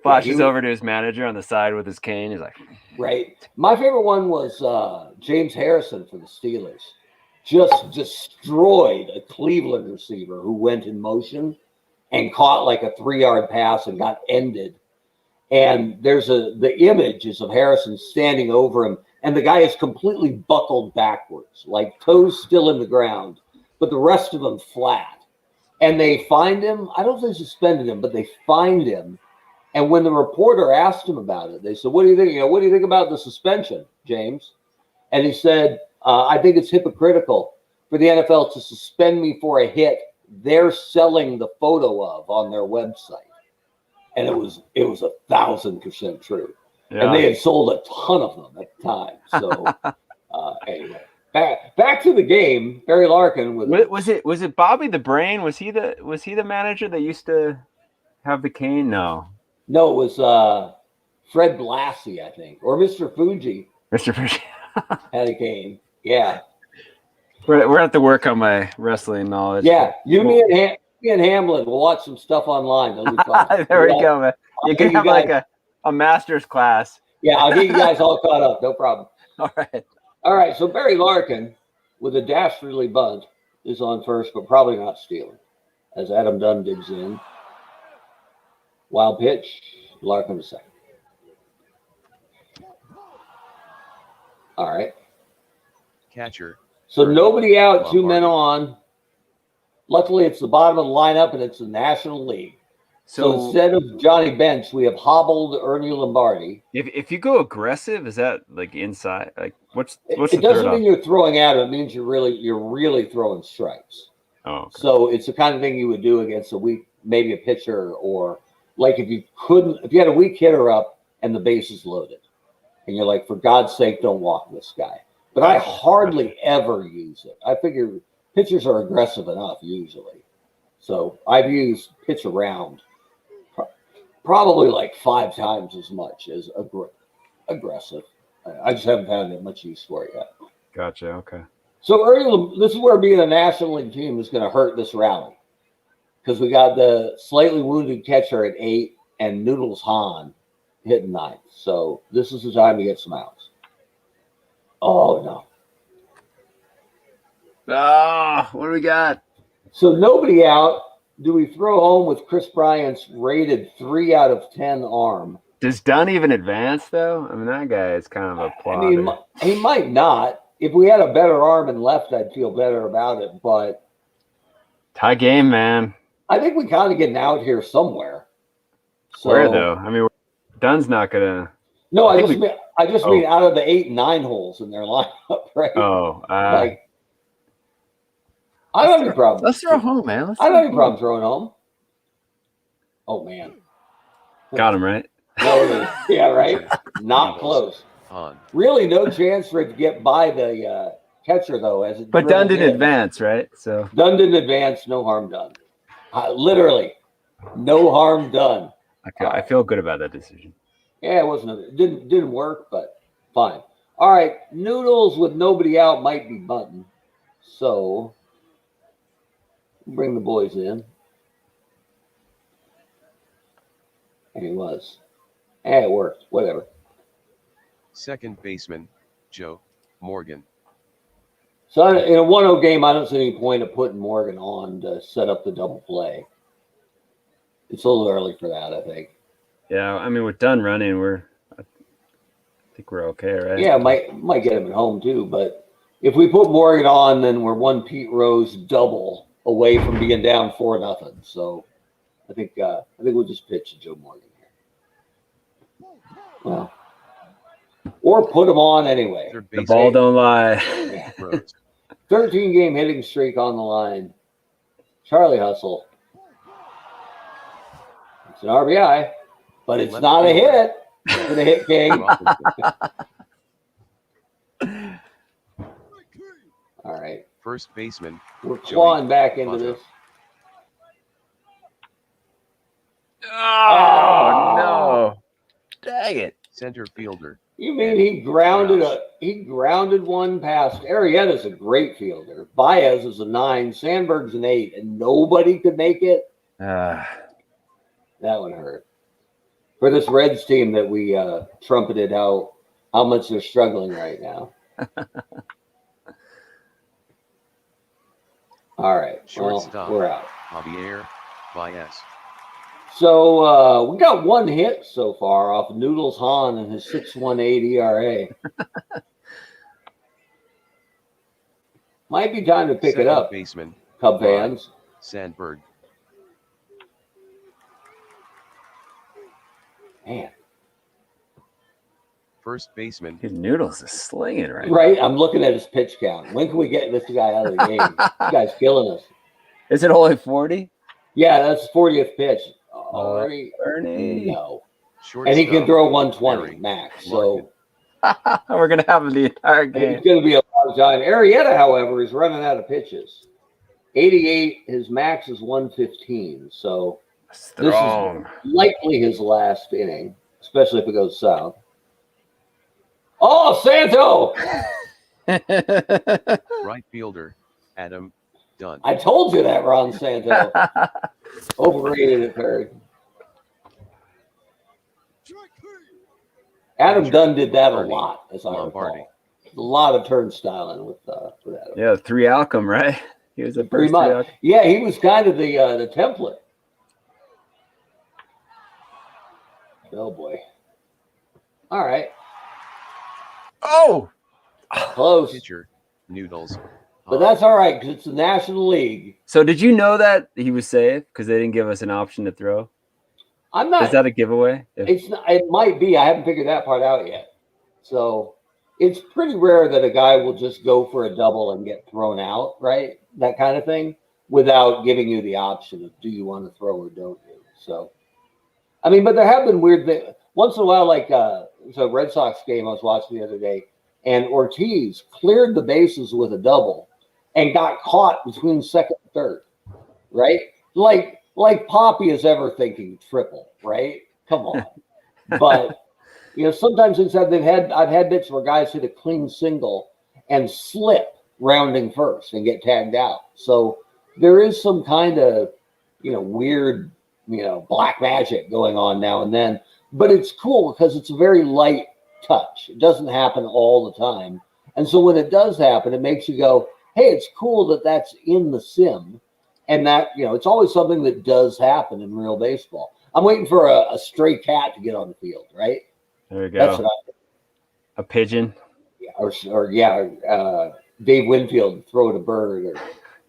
Flashes over to his manager on the side with his cane. He's like, right. My favorite one was James Harrison for the Steelers. Just destroyed a Cleveland receiver who went in motion and caught like a 3-yard pass and got ended. And the image is of Harrison standing over him, and the guy is completely buckled backwards, like toes still in the ground, but the rest of them flat. And they find him. I don't think they suspended him, but they find him. And when the reporter asked him about it, they said, "What do you think? What do you think about the suspension, James?" And he said, "I think it's hypocritical for the NFL to suspend me for a hit they're selling the photo of on their website." And it was 1,000% true. Yeah. And they had sold a ton of them at the time. So anyway, back to the game. Barry Larkin was it Bobby the Brain? Was he the manager that used to have the cane? No, it was Fred Blassie, I think, or Mr. Fuji. Mr. Fuji had a cane. Yeah, we're gonna have to work on my wrestling knowledge. Yeah, me and Hamlin will watch some stuff online. It'll be fun. There we go, man. You can have like a master's class. Yeah, I'll get you guys all caught up. No problem. All right. So Barry Larkin with a dastardly bunt is on first, but probably not stealing, as Adam Dunn digs in. Wild pitch, Larkin to second. All right. Catcher. So nobody out, 2 Lombardi. men on. luckily it's the bottom of the lineup and it's the National League. So instead of Johnny Bench, we have hobbled Ernie Lombardi. If you go aggressive, is that like inside? Like what's It the doesn't third mean you're throwing at it. It means you're really throwing strikes. Oh, okay. So it's the kind of thing you would do against maybe a pitcher, or like if you had a weak hitter up and the base is loaded, and you're like, for God's sake, don't walk this guy. But I hardly ever use it. I figure pitchers are aggressive enough usually. So I've used pitch around probably like 5 times as much as aggressive. I just haven't found that much use for it yet. Gotcha. Okay. So this is where being a National League team is going to hurt this rally, because we got the slightly wounded catcher at 8 and Noodles Hahn hitting 9th. So this is the time to get some outs. Oh, no. What do we got? So nobody out. Do we throw home with Chris Bryant's rated 3 out of 10 arm? Does Dunn even advance, though? I mean, that guy is kind of a plodder. I mean, he might not. If we had a better arm and left, I'd feel better about it. But tie game, man. I think we kind of get out here somewhere. So, where, though? I mean, Dunn's not going to... No, I just mean out of the 8 and 9 holes in their lineup, right? Oh, I don't have any problem. Let's throw home, man. I don't have any problem throwing home. Oh, man. Got him, right? No, yeah, right? Not close. Really no chance for it to get by the catcher, though. But Dunn didn't advance, right? So Dunn didn't advance. No harm done. Literally, no harm done. Okay, I feel good about that decision. Yeah, it didn't work, but fine. All right, Noodles with nobody out might be bunting. So bring the boys in. And he was. It worked. Whatever. Second baseman, Joe Morgan. So in a 1-0 game, I don't see any point of putting Morgan on to set up the double play. It's a little early for that, I think. Yeah, I mean, with Dunn running, I think we're okay, right? Yeah, might get him at home too. But if we put Morgan on, then we're one Pete Rose double away from being down 4-0. So I think we'll just pitch to Joe Morgan here. Well, or put him on anyway. The ball don't lie. 13-game hitting streak on the line. Charlie Hustle. It's an RBI, but it's not a hit for the hit king. All right. First baseman. We're clawing back into this. Oh, no. Dang it. Center fielder. You mean he grounded one past? Arrieta's a great fielder. Baez is a 9. Sandberg's an 8, and nobody could make it. That one hurt. For this Reds team that we trumpeted how much they're struggling right now. All right. Shortstop. We're out. Javier Baez. So we got one hit so far off Noodles Hahn and his 6.18 ERA. Might be time to pick it up, baseman, Cub fans. Sandberg. Man. First baseman. His Noodles is slinging right now. Right, I'm looking at his pitch count. When can we get this guy out of the game? This guy's killing us. Is it only 40? Yeah, that's 40th pitch. Ernie. No. And he can throw 120 max. So we're going to have him the entire game. It's going to be a lot of time. Arrieta, however, is running out of pitches. 88, his max is 115. So this is likely his last inning, especially if it goes south. Oh, Santo! Right fielder, Adam Dunn. I told you that, Ron Santo. Overrated at third. Adam Dunn did that a lot, as I recall. A lot of turnstiling with Adam. Yeah, 3 outcome, right? He was the Pretty first much. Yeah, he was kind of the template. Oh boy. All right. Oh, close. Pitcher, Noodles But that's all right because it's the National League. So did you know that he was safe because they didn't give us an option to throw? I'm not. Is that a giveaway? It's not, it might be. I haven't figured that part out yet. So it's pretty rare that a guy will just go for a double and get thrown out, right? That kind of thing, without giving you the option of do you want to throw or don't you? So, I mean, but there have been weird things. Once in a while, like it's a Red Sox game I was watching the other day, and Ortiz cleared the bases with a double and got caught between second and third, right? Like Poppy is ever thinking triple, right? Come on. But you know, sometimes I've had bits where guys hit a clean single and slip rounding first and get tagged out. So there is some kind of, you know, weird, you know, black magic going on now and then. But it's cool because it's a very light touch. It doesn't happen all the time. And so when it does happen, it makes you go, hey, it's cool that that's in the sim. And that, you know, it's always something that does happen in real baseball. I'm waiting for a stray cat to get on the field, right? There you go. That's what A pigeon. Dave Winfield to throw it a bird, or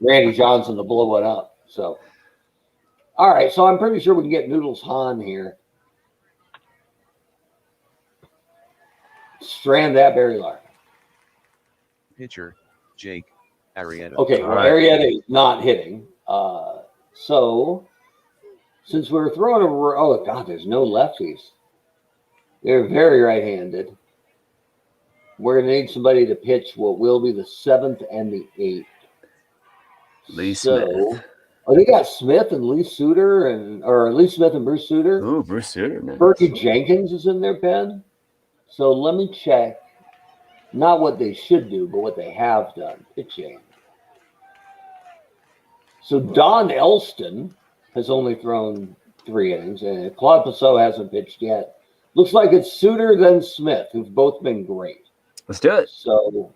Randy Johnson to blow it up. So, all right. So I'm pretty sure we can get Noodles Hahn here. Strand that Barry Larkin. Pitcher, Jake Arrieta. Okay, well, All right. Arrieta is not hitting. So since we're throwing oh God, there's no lefties. They're very right-handed. We're going to need somebody to pitch what will be the 7th and the 8th. Lee Smith. Oh, they got Smith and Lee Sutter, or Lee Smith and Bruce Sutter. Ooh, Bruce Sutter, man. Berkey Jenkins is in their pen. So let me check. Not what they should do, but what they have done. Pitching. So Don Elston has only thrown 3 innings, and Claude Passot hasn't pitched yet. Looks like it's Sutter then Smith, who've both been great. Let's do it. So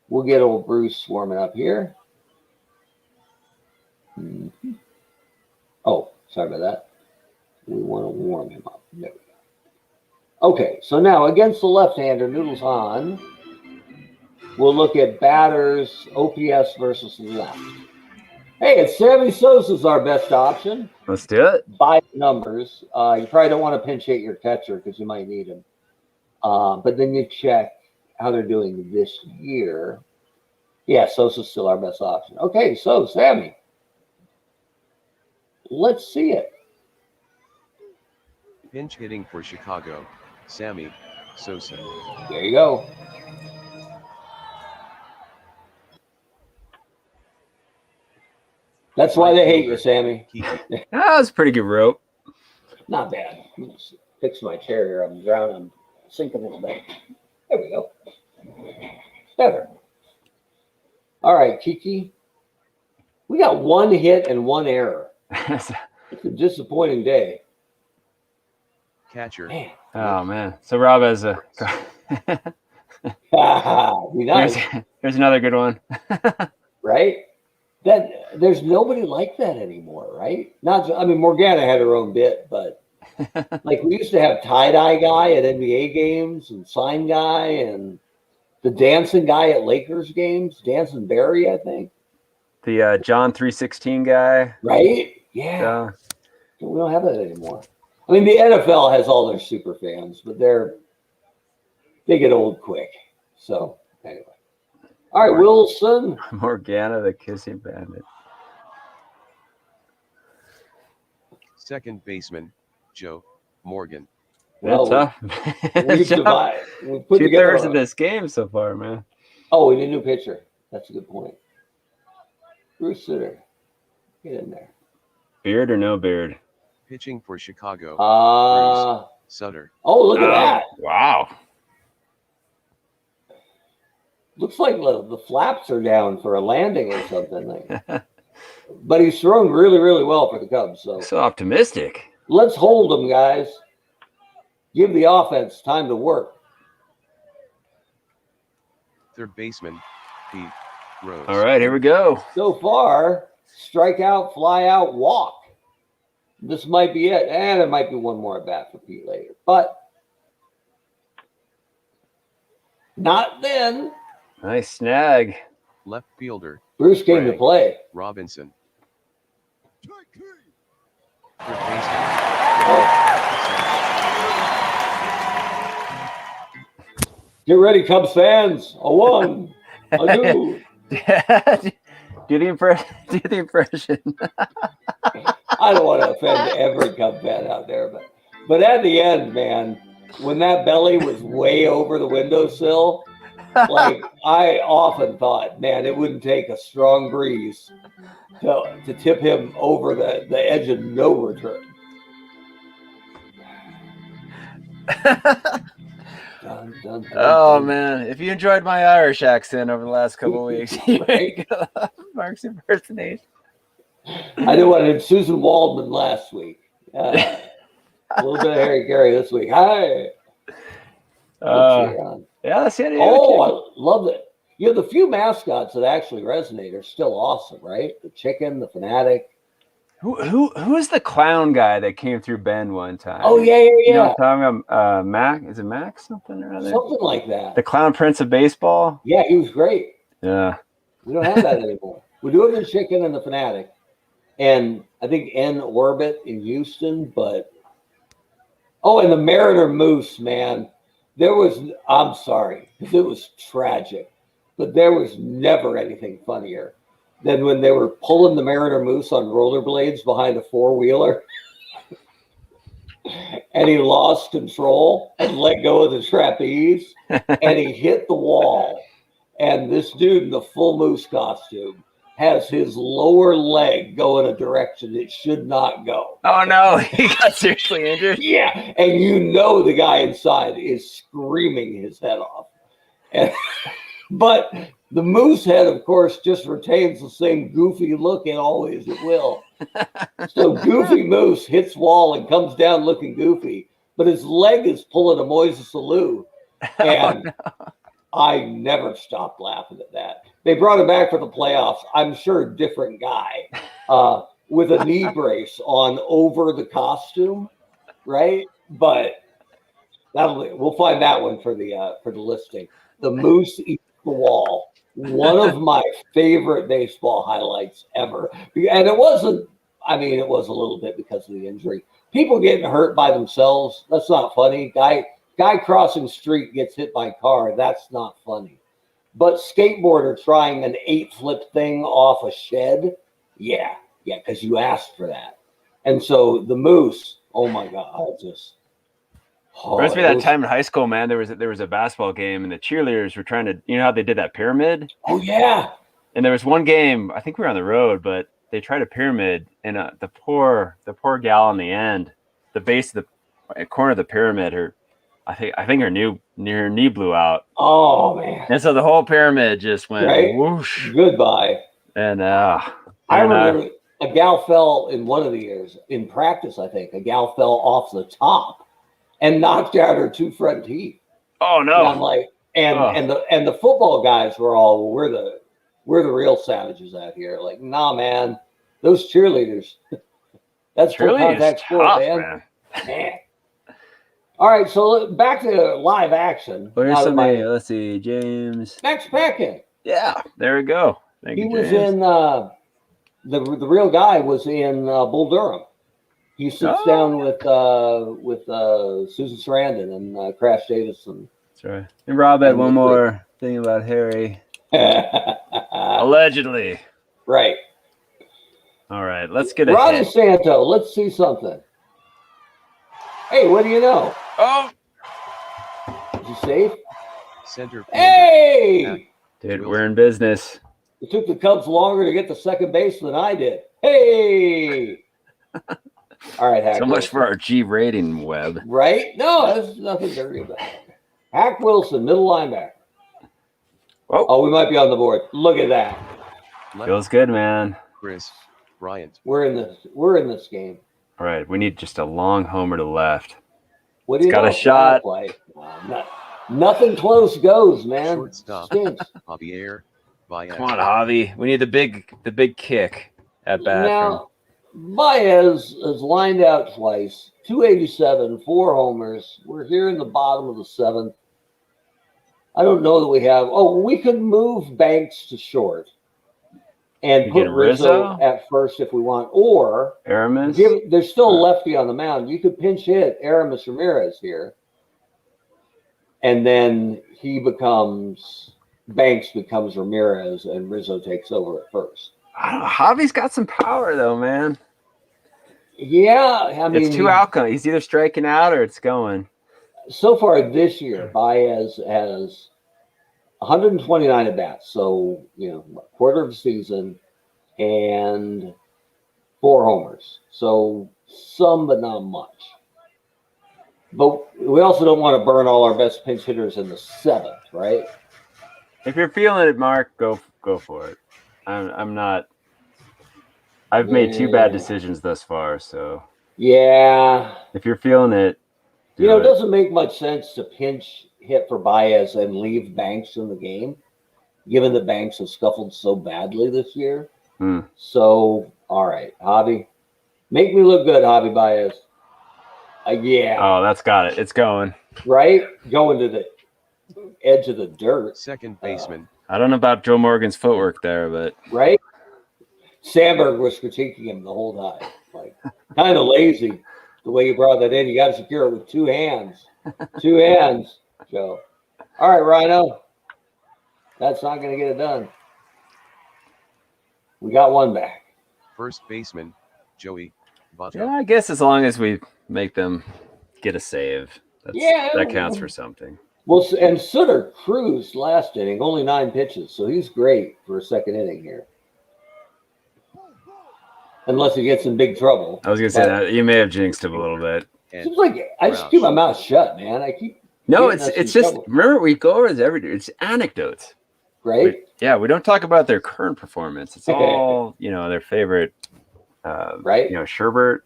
we'll get old Bruce warming up here. Oh, sorry about that. We want to warm him up. There we go. Okay, so now against the left-hander, Noodles Hahn, we'll look at batters, OPS versus left. Hey, it's Sammy Sosa's our best option. Let's do it. By the numbers. You probably don't want to pinch hit your catcher because you might need him. But then you check how they're doing this year. Yeah, Sosa's still our best option. Okay, so Sammy, let's see it. Pinch hitting for Chicago, Sammy Sosa. There you go. That's why they hate you, Sammy. That was a pretty good rope. Not bad. Let me just fix my chair here. I'm drowning. I'm sinking a little bit. There we go. Better. All right, Kiki. We got 1 hit and 1 error. It's a disappointing day. Catcher, Man. Oh, man. So Rob has a... Be nice, Here's another good one. right? That there's nobody like that anymore, right? I mean, Morgana had her own bit, but like we used to have tie-dye guy at NBA games and sign guy and the dancing guy at Lakers games, Dancing Barry, I think. The John 316 guy. Right? Yeah. We don't have that anymore. I mean, the NFL has all their super fans, but they get old quick. So anyway. All right, Wilson. Morgana, the kissing bandit. second baseman, Joe Morgan. Well, tough. we put 2/3 of this game so far, man. Oh, we need a new pitcher. That's a good point. Bruce Sutter. Get in there. Beard or no beard? Pitching for Chicago, Bruce Sutter. Oh, look at that. Wow. Looks like the flaps are down for a landing or something. But he's thrown really, really well for the Cubs. So optimistic. Let's hold him, guys. Give the offense time to work. Third baseman, Pete Rose. All right, here we go. So far, strike out, fly out, walk. This might be it. And there might be one more at bat for Pete later. But not then. Nice snag. Left fielder, Bruce came to Frank play. Robinson. Take key. Third baseman, Get ready, Cubs fans. A 1, a 2. Do the impression. I don't want to offend every Cub fan out there, but at the end, man, when that belly was way over the windowsill, like I often thought, man, it wouldn't take a strong breeze to tip him over the edge of no return. Dun, dun, dun, Oh dun. man, if you enjoyed my Irish accent over the last couple of weeks, you Right? Mark's impersonation. I did one in Susan Waldman last week. A little bit of Harry Carey this week. Hi. Yeah, that's it. Oh, I love it. You know, the few mascots that actually resonate are still awesome, right? The chicken, the fanatic. Who's the clown guy that came through Bend one time? Oh, yeah. You know what I'm talking about? Mac? Is it Mac something or other? Something like that. The Clown Prince of Baseball? Yeah, he was great. Yeah. We don't have that anymore. We do have the chicken and the fanatic. And I think N Orbit in Houston, but and the Mariner Moose, man. I'm sorry, because it was tragic, but there was never anything funnier than when they were pulling the Mariner Moose on rollerblades behind a four-wheeler and he lost control and let go of the trapeze and he hit the wall. And this dude in the full moose costume has his lower leg go in a direction it should not go. Oh no, he got seriously injured. Yeah, and you know the guy inside is screaming his head off. But the moose head, of course, just retains the same goofy look it always will. So Goofy Moose hits wall and comes down looking goofy, but his leg is pulling a Moises Alou. And I never stopped laughing at that. They brought him back for the playoffs. I'm sure a different guy with a knee brace on over the costume, right? But we'll find that one for the listing. The moose eats the wall. One of my favorite baseball highlights ever. And it wasn't. I mean, it was a little bit because of the injury. People getting hurt by themselves. That's not funny. Guy crossing street gets hit by car. That's not funny. But skateboarder trying an 8-flip thing off a shed. Yeah, because you asked for that. And so the moose, oh my God, Reminds me of that time in high school, man. There was a basketball game and the cheerleaders were trying to, you know how they did that pyramid? Oh yeah. And there was one game, I think we were on the road, but they tried a pyramid and the poor gal in the end, the base of the corner of the pyramid, I think her knee blew out. Oh man! And so the whole pyramid just went whoosh. Goodbye. And I remember a gal fell in one of the years in practice. I think a gal fell off the top and knocked out her 2 front teeth. Oh no! And I'm like, and the football guys were all, we're the real savages out here. Like, nah, man, those cheerleaders. That's full contact sport, man. All right, so back to live action. Where's somebody? Let's see, James. Max Peckin. Yeah, there we go. Thank you, was James. in the real guy was in Bull Durham. He sits down with Susan Sarandon and Crash Davidson. That's right. And Rob had one more thing about Harry. Allegedly. Right. All right, let's get Ronnie Santo. Let's see something. Hey, what do you know? Oh, is he safe? Center. Hey, dude, we're in business. It took the Cubs longer to get to second base than I did. Hey. All right, Hack. So much for our G rating, Webb. Right? No, there's nothing dirty about it. Hack Wilson, middle linebacker. Oh, we might be on the board. Look at that. Feels good, man. Chris, Bryant. We're in this game. All right, we need just a long homer to the left. What do you got a shot. Nothing close goes, man. Shortstop. Javier. Come on, Javi. We need the big kick at bat. Now, Baez has lined out twice. 287, 4 homers. We're here in the bottom of the 7th. I don't know that we have. Oh, we could move Banks to short and You put get Rizzo Rizzo? at first if we want, or Aramis? there's still a lefty on the mound. You could pinch hit Aramis Ramirez here, and then Banks becomes Ramirez, and Rizzo takes over at first. I don't know. Javi's got some power though, man. Yeah, I mean, It's two outcomes. He's either striking out or it's going. so far this year, Baez has 129 at bats, so quarter of the season, and 4 homers. So some, but not much. But we also don't want to burn all our best pinch hitters in the 7th, right? If you're feeling it, Mark, go for it. I'm not. I've made 2 bad decisions thus far, so Yeah. if you're feeling it, It doesn't make much sense to pinch hit for Baez and leave Banks in the game, given that Banks has scuffled so badly this year. So, all right, Javi. Make me look good, Javi Baez. Yeah. Oh, that's got it. It's going. Right? Going to the edge of the dirt. Second baseman, I don't know about Joe Morgan's footwork there, but Right? Sandberg was critiquing him the whole time. Like, kind of lazy the way you brought that in. You got to secure it with 2 hands. 2 hands, Joe. All right, Rhino. That's not going to get it done. We got 1 back. first baseman, Joey Votto. yeah, I guess as long as we make them get a save, that counts for something. Well, and Sutter cruised last inning, only 9 pitches, so he's great for a second inning here. Unless he gets in big trouble. I was gonna say that you may have jinxed him a little bit. And Seems like I just keep my mouth shut, man. I keep No, getting us in it's just trouble. remember we go over this it's anecdotes. right. We don't talk about their current performance. It's all their favorite, Right. sherbet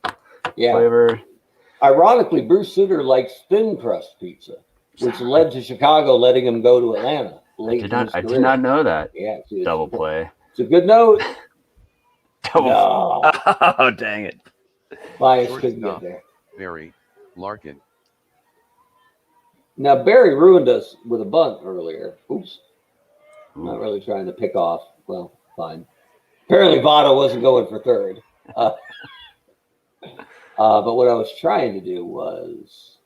Yeah. flavor. Ironically, Bruce Sutter likes thin crust pizza, which led to Chicago letting him go to Atlanta. I did not know that. Yeah, it's Double play. It's a good note. Double. No, Oh dang it! Bias couldn't get Shortstop. there. Barry, Larkin. Now Barry ruined us with a bunt earlier. Oops. Ooh. Not really trying to pick off. Well, fine. Apparently Votto wasn't going for third. But what I was trying to do was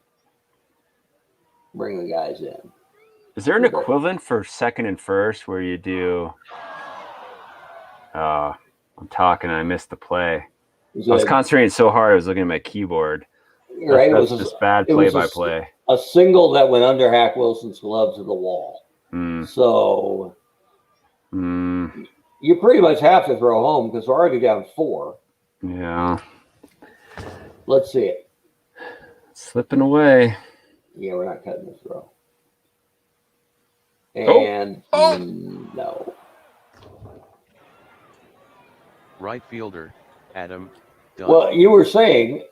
bring the guys in. Is there an equivalent for second and first where you do? I'm talking. I missed the play. I was concentrating so hard. I was looking at my keyboard. Right, That's just bad play-by-play. A single that went under Hack Wilson's glove to the wall. So you pretty much have to throw home because we're already down 4. Yeah. Let's see it. Slipping away. Yeah, we're not cutting the throw. And no. Right fielder, Adam Dunn. Well, you were saying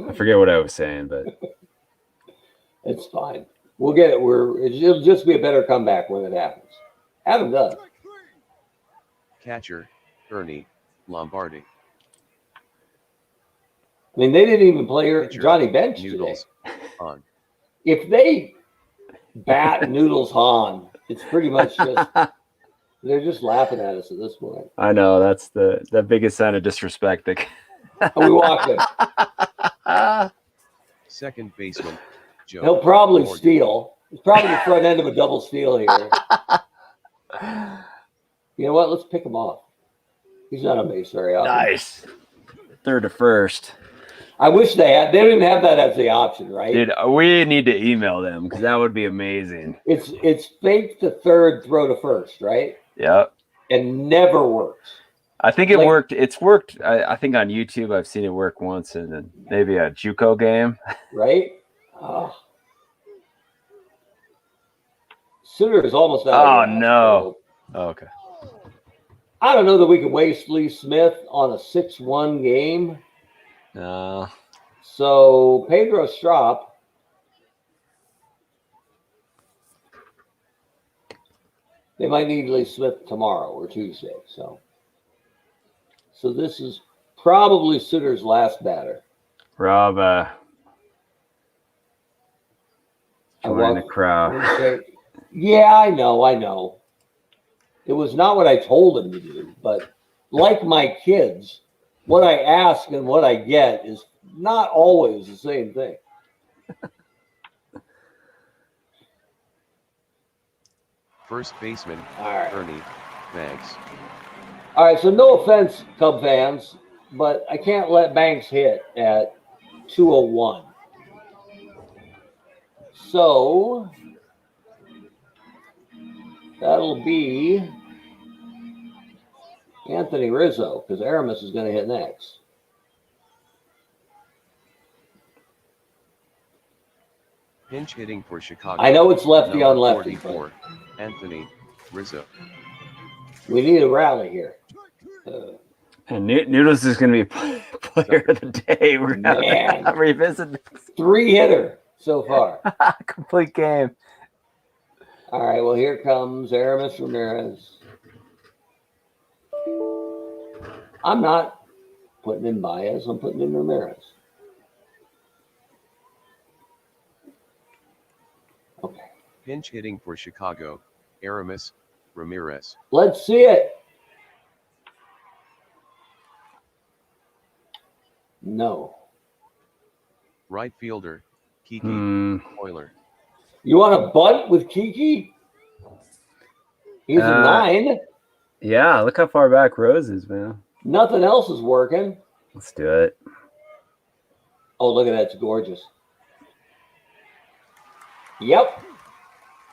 I forget what I was saying, but it's fine. We'll get it. It'll just be a better comeback when it happens. Adam does. Catcher, Ernie Lombardi. I mean, they didn't even play Pitcher, Johnny Bench Noodles today. Hahn. If they bat Noodles Hahn, it's pretty much just they're just laughing at us at this point. I know that's the biggest sign of disrespect. We walk him. Second baseman, Joe. He'll probably Morgan. steal. It's probably the front end of a double steal here. You know what? Let's pick him off. He's not on base very often. Nice. Third to first. I wish they had. They didn't have that as the option, right? Dude, we need to email them because that would be amazing. It's fake to third, throw to first, right? Yep. And never works. I think it worked. It's worked. I think on YouTube I've seen it work once in maybe a JUCO game. Right? Sutter is almost out. Oh of gas, no. so Oh, okay. I don't know that we can waste Lee Smith on a 6-1 game. No. So Pedro Strop. They might need Lee Smith tomorrow or Tuesday. So this is probably Sutter's last batter. Rob, join the crowd. Yeah, I know. It was not what I told him to do, but like my kids, what I ask and what I get is not always the same thing. First baseman, All right. Ernie, Banks. All right, so no offense, Cub fans, but I can't let Banks hit at 201. So that'll be Anthony Rizzo, because Aramis is going to hit next. Pinch hitting for Chicago. I know it's lefty number on lefty, 44, Anthony Rizzo. we need a rally here. And Noodles is going to be player of the day. We're going to revisit this. 3-hitter so far. Complete game. All right, well, here comes Aramis Ramirez. I'm not putting in Baez. I'm putting in Ramirez. Okay. Pinch hitting for Chicago, Aramis, Ramirez. Let's see it. No. Right fielder, Kiki, Euler. You want to bunt with Kiki? He's a 9. Yeah, look how far back Rose is, man. Nothing else is working. Let's do it. Oh, look at that. It's gorgeous. Yep.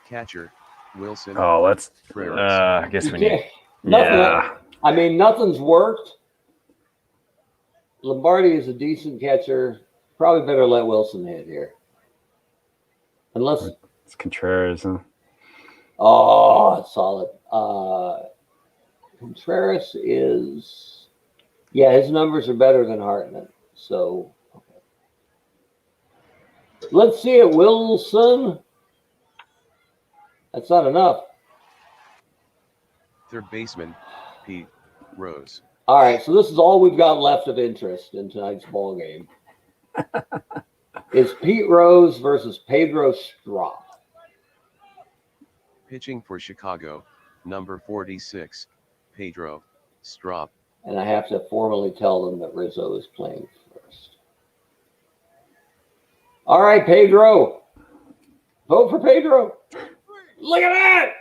Catcher, Wilson. Oh, let's. Frericks. I guess we need. Nothing. Yeah. I mean, nothing's worked. Lombardi is a decent catcher. Probably better let Wilson hit here. Unless. It's Contreras, huh? Oh, it's solid. Contreras is. Yeah, his numbers are better than Hartman. So. Okay. Let's see it, Wilson. That's not enough. Third baseman, Pete Rose. All right, so this is all we've got left of interest in tonight's ball game. Is Pete Rose versus Pedro Strop. Pitching for Chicago, number 46, Pedro Strop. And I have to formally tell them that Rizzo is playing first. All right, Pedro. Vote for Pedro. Look at that.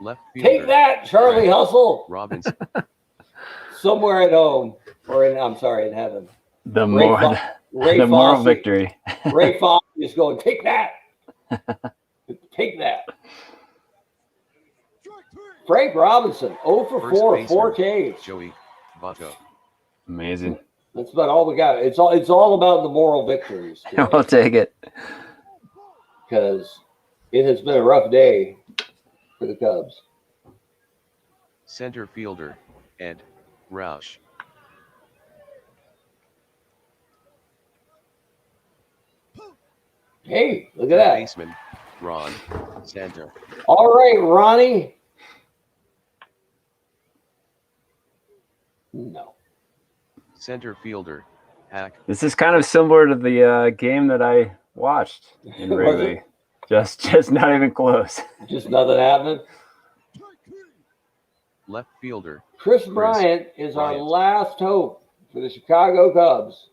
Left fielder, Take that, Charlie Hustle. Robinson. Somewhere at home, or in heaven. The Ray moral Fosse. victory. Ray Fosse is going, take that. Take that. Frank Robinson, 0 for First 4, baseman, 4 Ks. Joey Votto. Amazing. That's about all we got. It's all about the moral victories. We'll take it. Because it has been a rough day for the Cubs. Center fielder, Ed Roush. Hey, look at that. Baseman, Ron Santo. All right, Ronnie. No. Center fielder, Hack. This is kind of similar to the game that I watched in Was Wrigley. it? Just not even close. Just nothing happening. Left fielder, Chris Bryant is our Bryant. last hope for the Chicago Cubs.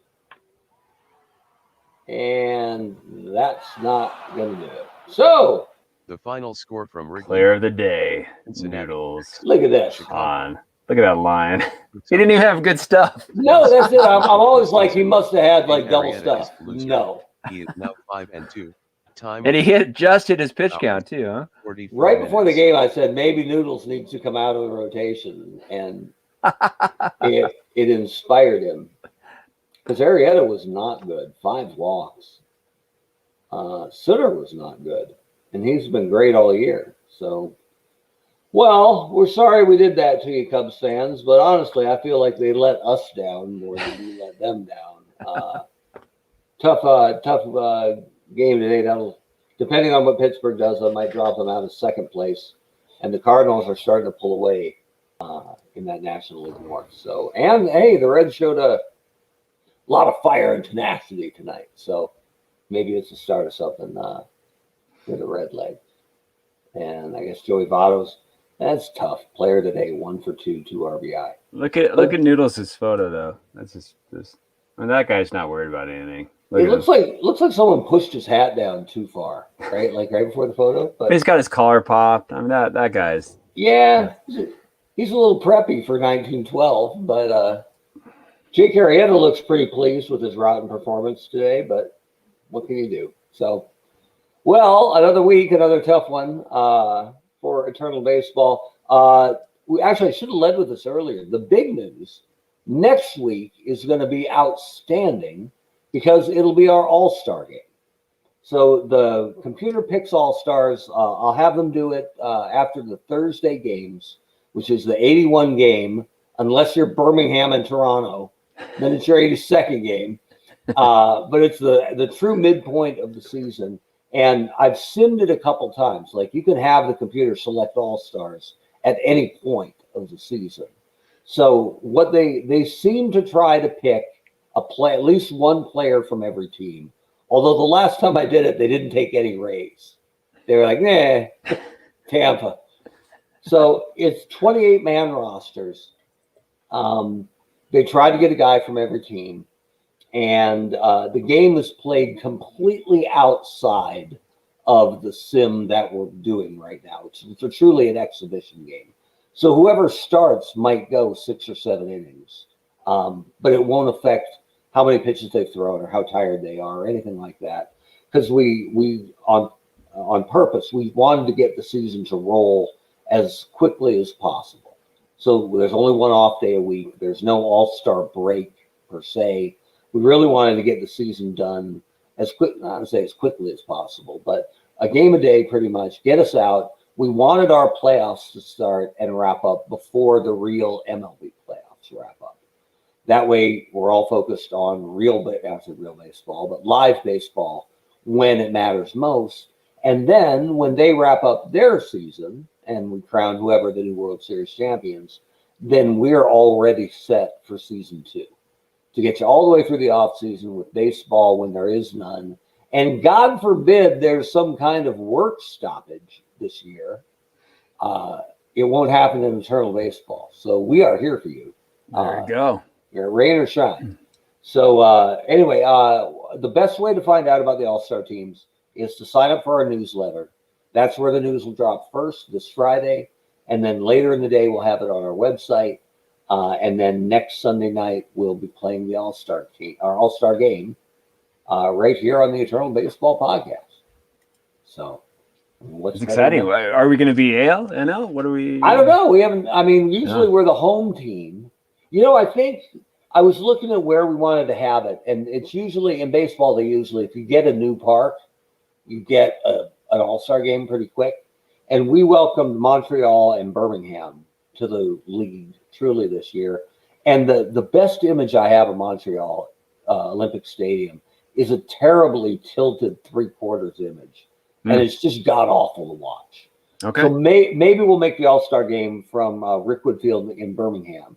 And that's not going to do it. So, the final score from Wrigley. Player of the day, Cincinnati. Noodles look at this. Hahn. Look at that line. He didn't even have good stuff. No, that's it. I'm always like, he must have had like double Arietta stuff. is loser. No. He is now 5-2. Time And he just hit his pitch count too, huh? 44 Right before the minutes. game, I said maybe Noodles needs to come out of the rotation, and it inspired him because Arrieta was not good. 5 walks. Sutter was not good, and he's been great all year. So, well, we're sorry we did that to you, Cubs fans, but honestly, I feel like they let us down more than we let them down. Tough game today. That'll, depending on what Pittsburgh does, that might drop them out of second place. And the Cardinals are starting to pull away in that National League North. So, and hey, the Reds showed a lot of fire and tenacity tonight. So maybe it's the start of something for the Red Leg. And I guess Joey Votto's, that's tough. Player of the day, 1 for 2, 2 RBI. Look at Noodles' photo though. That's just I mean, that guy's not worried about anything. It looks like someone pushed his hat down too far, right? Like right before the photo. But he's got his collar popped. I mean, that guy's. yeah, he's a little preppy for 1912. But Jake Arrieta looks pretty pleased with his rotten performance today. But what can you do? So, well, another week, another tough one for Eternal Baseball. We actually should have led with this earlier. The big news next week is going to be outstanding because it'll be our All-Star game. So the computer picks All-Stars. I'll have them do it after the Thursday games, which is the 81 game, unless you're Birmingham and Toronto. Then it's your 82nd game. But it's the true midpoint of the season. And I've simmed it a couple times. Like you can have the computer select All-Stars at any point of the season. So what they seem to try to pick at least one player from every team. Although the last time I did it, they didn't take any Rays. They were like, nah, Tampa. So it's 28-man rosters. They tried to get a guy from every team. And the game is played completely outside of the sim that we're doing right now. It's truly an exhibition game. So whoever starts might go 6 or 7 innings. But it won't affect how many pitches they've thrown or how tired they are or anything like that. Because we on purpose, we wanted to get the season to roll as quickly as possible. So there's only one off day a week. There's no all-star break per se. We really wanted to get the season done as not to say as quickly as possible, but a game a day pretty much, get us out. We wanted our playoffs to start and wrap up before the real MLB playoffs wrap up. That way, we're all focused on real baseball, but live baseball when it matters most. And then when they wrap up their season and we crown whoever the new World Series champions, then we're already set for season 2 to get you all the way through the offseason with baseball when there is none. And God forbid there's some kind of work stoppage this year. It won't happen in Eternal Baseball. So we are here for you. There you go. You're rain or shine. So anyway, the best way to find out about the All-Star teams is to sign up for our newsletter. That's where the news will drop first this Friday. And then later in the day, we'll have it on our website. And then next Sunday night, we'll be playing the All-Star game right here on the Eternal Baseball Podcast. So it's exciting. Are we going to be AL, NL? What are we? I don't know. We haven't. I mean, usually we're the home team. You know, I think I was looking at where we wanted to have it, and it's usually in baseball. If you get a new park, you get an All-Star game pretty quick. And we welcomed Montreal and Birmingham to the league truly this year. And the best image I have of Montreal Olympic Stadium is a terribly tilted 3/4 image. And it's just god awful to watch. Okay. So maybe we'll make the All-Star game from Rickwood Field in Birmingham,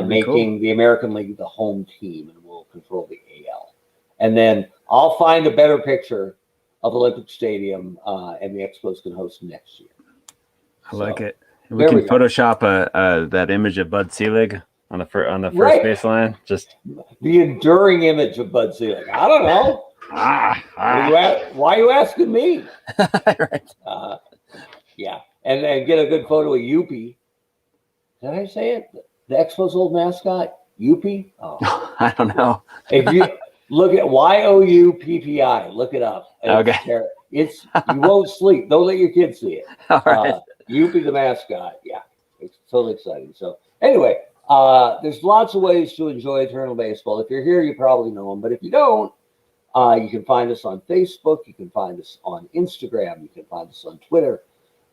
making the American League the home team, and we'll control the AL. And then I'll find a better picture of Olympic Stadium, and the Expos can host next year. I like it. We can Photoshop that image of Bud Selig on the first baseline. Just the enduring image of Bud Selig. I don't know. Why are you asking me? Right. Yeah, and get a good photo of Youppi. Did I say it? The Expos' old mascot, Youppi. Oh, I don't know. If you look at Youppi, look it up. Okay. It's you won't sleep. Don't let your kids see it. All right. Youppi the mascot. Yeah, it's totally exciting. So anyway, there's lots of ways to enjoy Eternal Baseball. If you're here, you probably know them. But if you don't, you can find us on Facebook. You can find us on Instagram. You can find us on Twitter.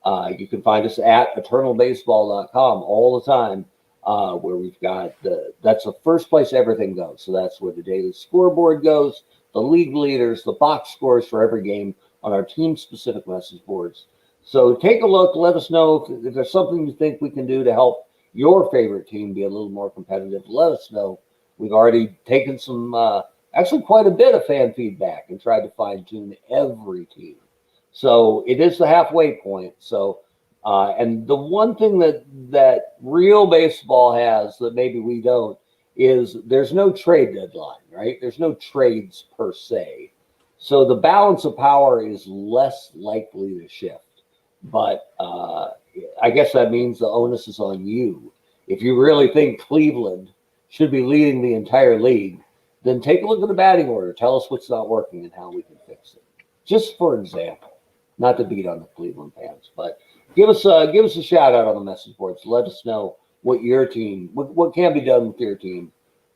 You can find us at eternalbaseball.com all the time, where we've got that's the first place everything goes. So that's where the daily scoreboard goes, the league leaders, the box scores for every game on our team-specific message boards. So take a look. Let us know if there's something you think we can do to help your favorite team be a little more competitive. Let us know. We've already taken some, actually quite a bit of fan feedback and tried to fine-tune every team So it is the halfway point. So, and the one thing that real baseball has that maybe we don't is there's no trade deadline, right? There's no trades per se. So the balance of power is less likely to shift. But I guess that means the onus is on you. If you really think Cleveland should be leading the entire league, then take a look at the batting order. Tell us what's not working and how we can fix it. Just for example, not to beat on the Cleveland fans, but give us a shout out on the message boards. Let us know what your team, what can be done with your team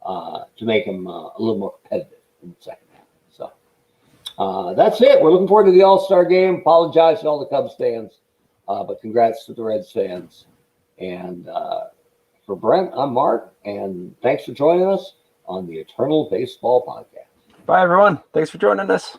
to make them a little more competitive in the second half. So that's it. We're looking forward to the All-Star game. Apologize to all the Cubs fans, but congrats to the Reds fans. And for Brent, I'm Mark, and thanks for joining us on the Eternal Baseball Podcast. Bye, everyone. Thanks for joining us.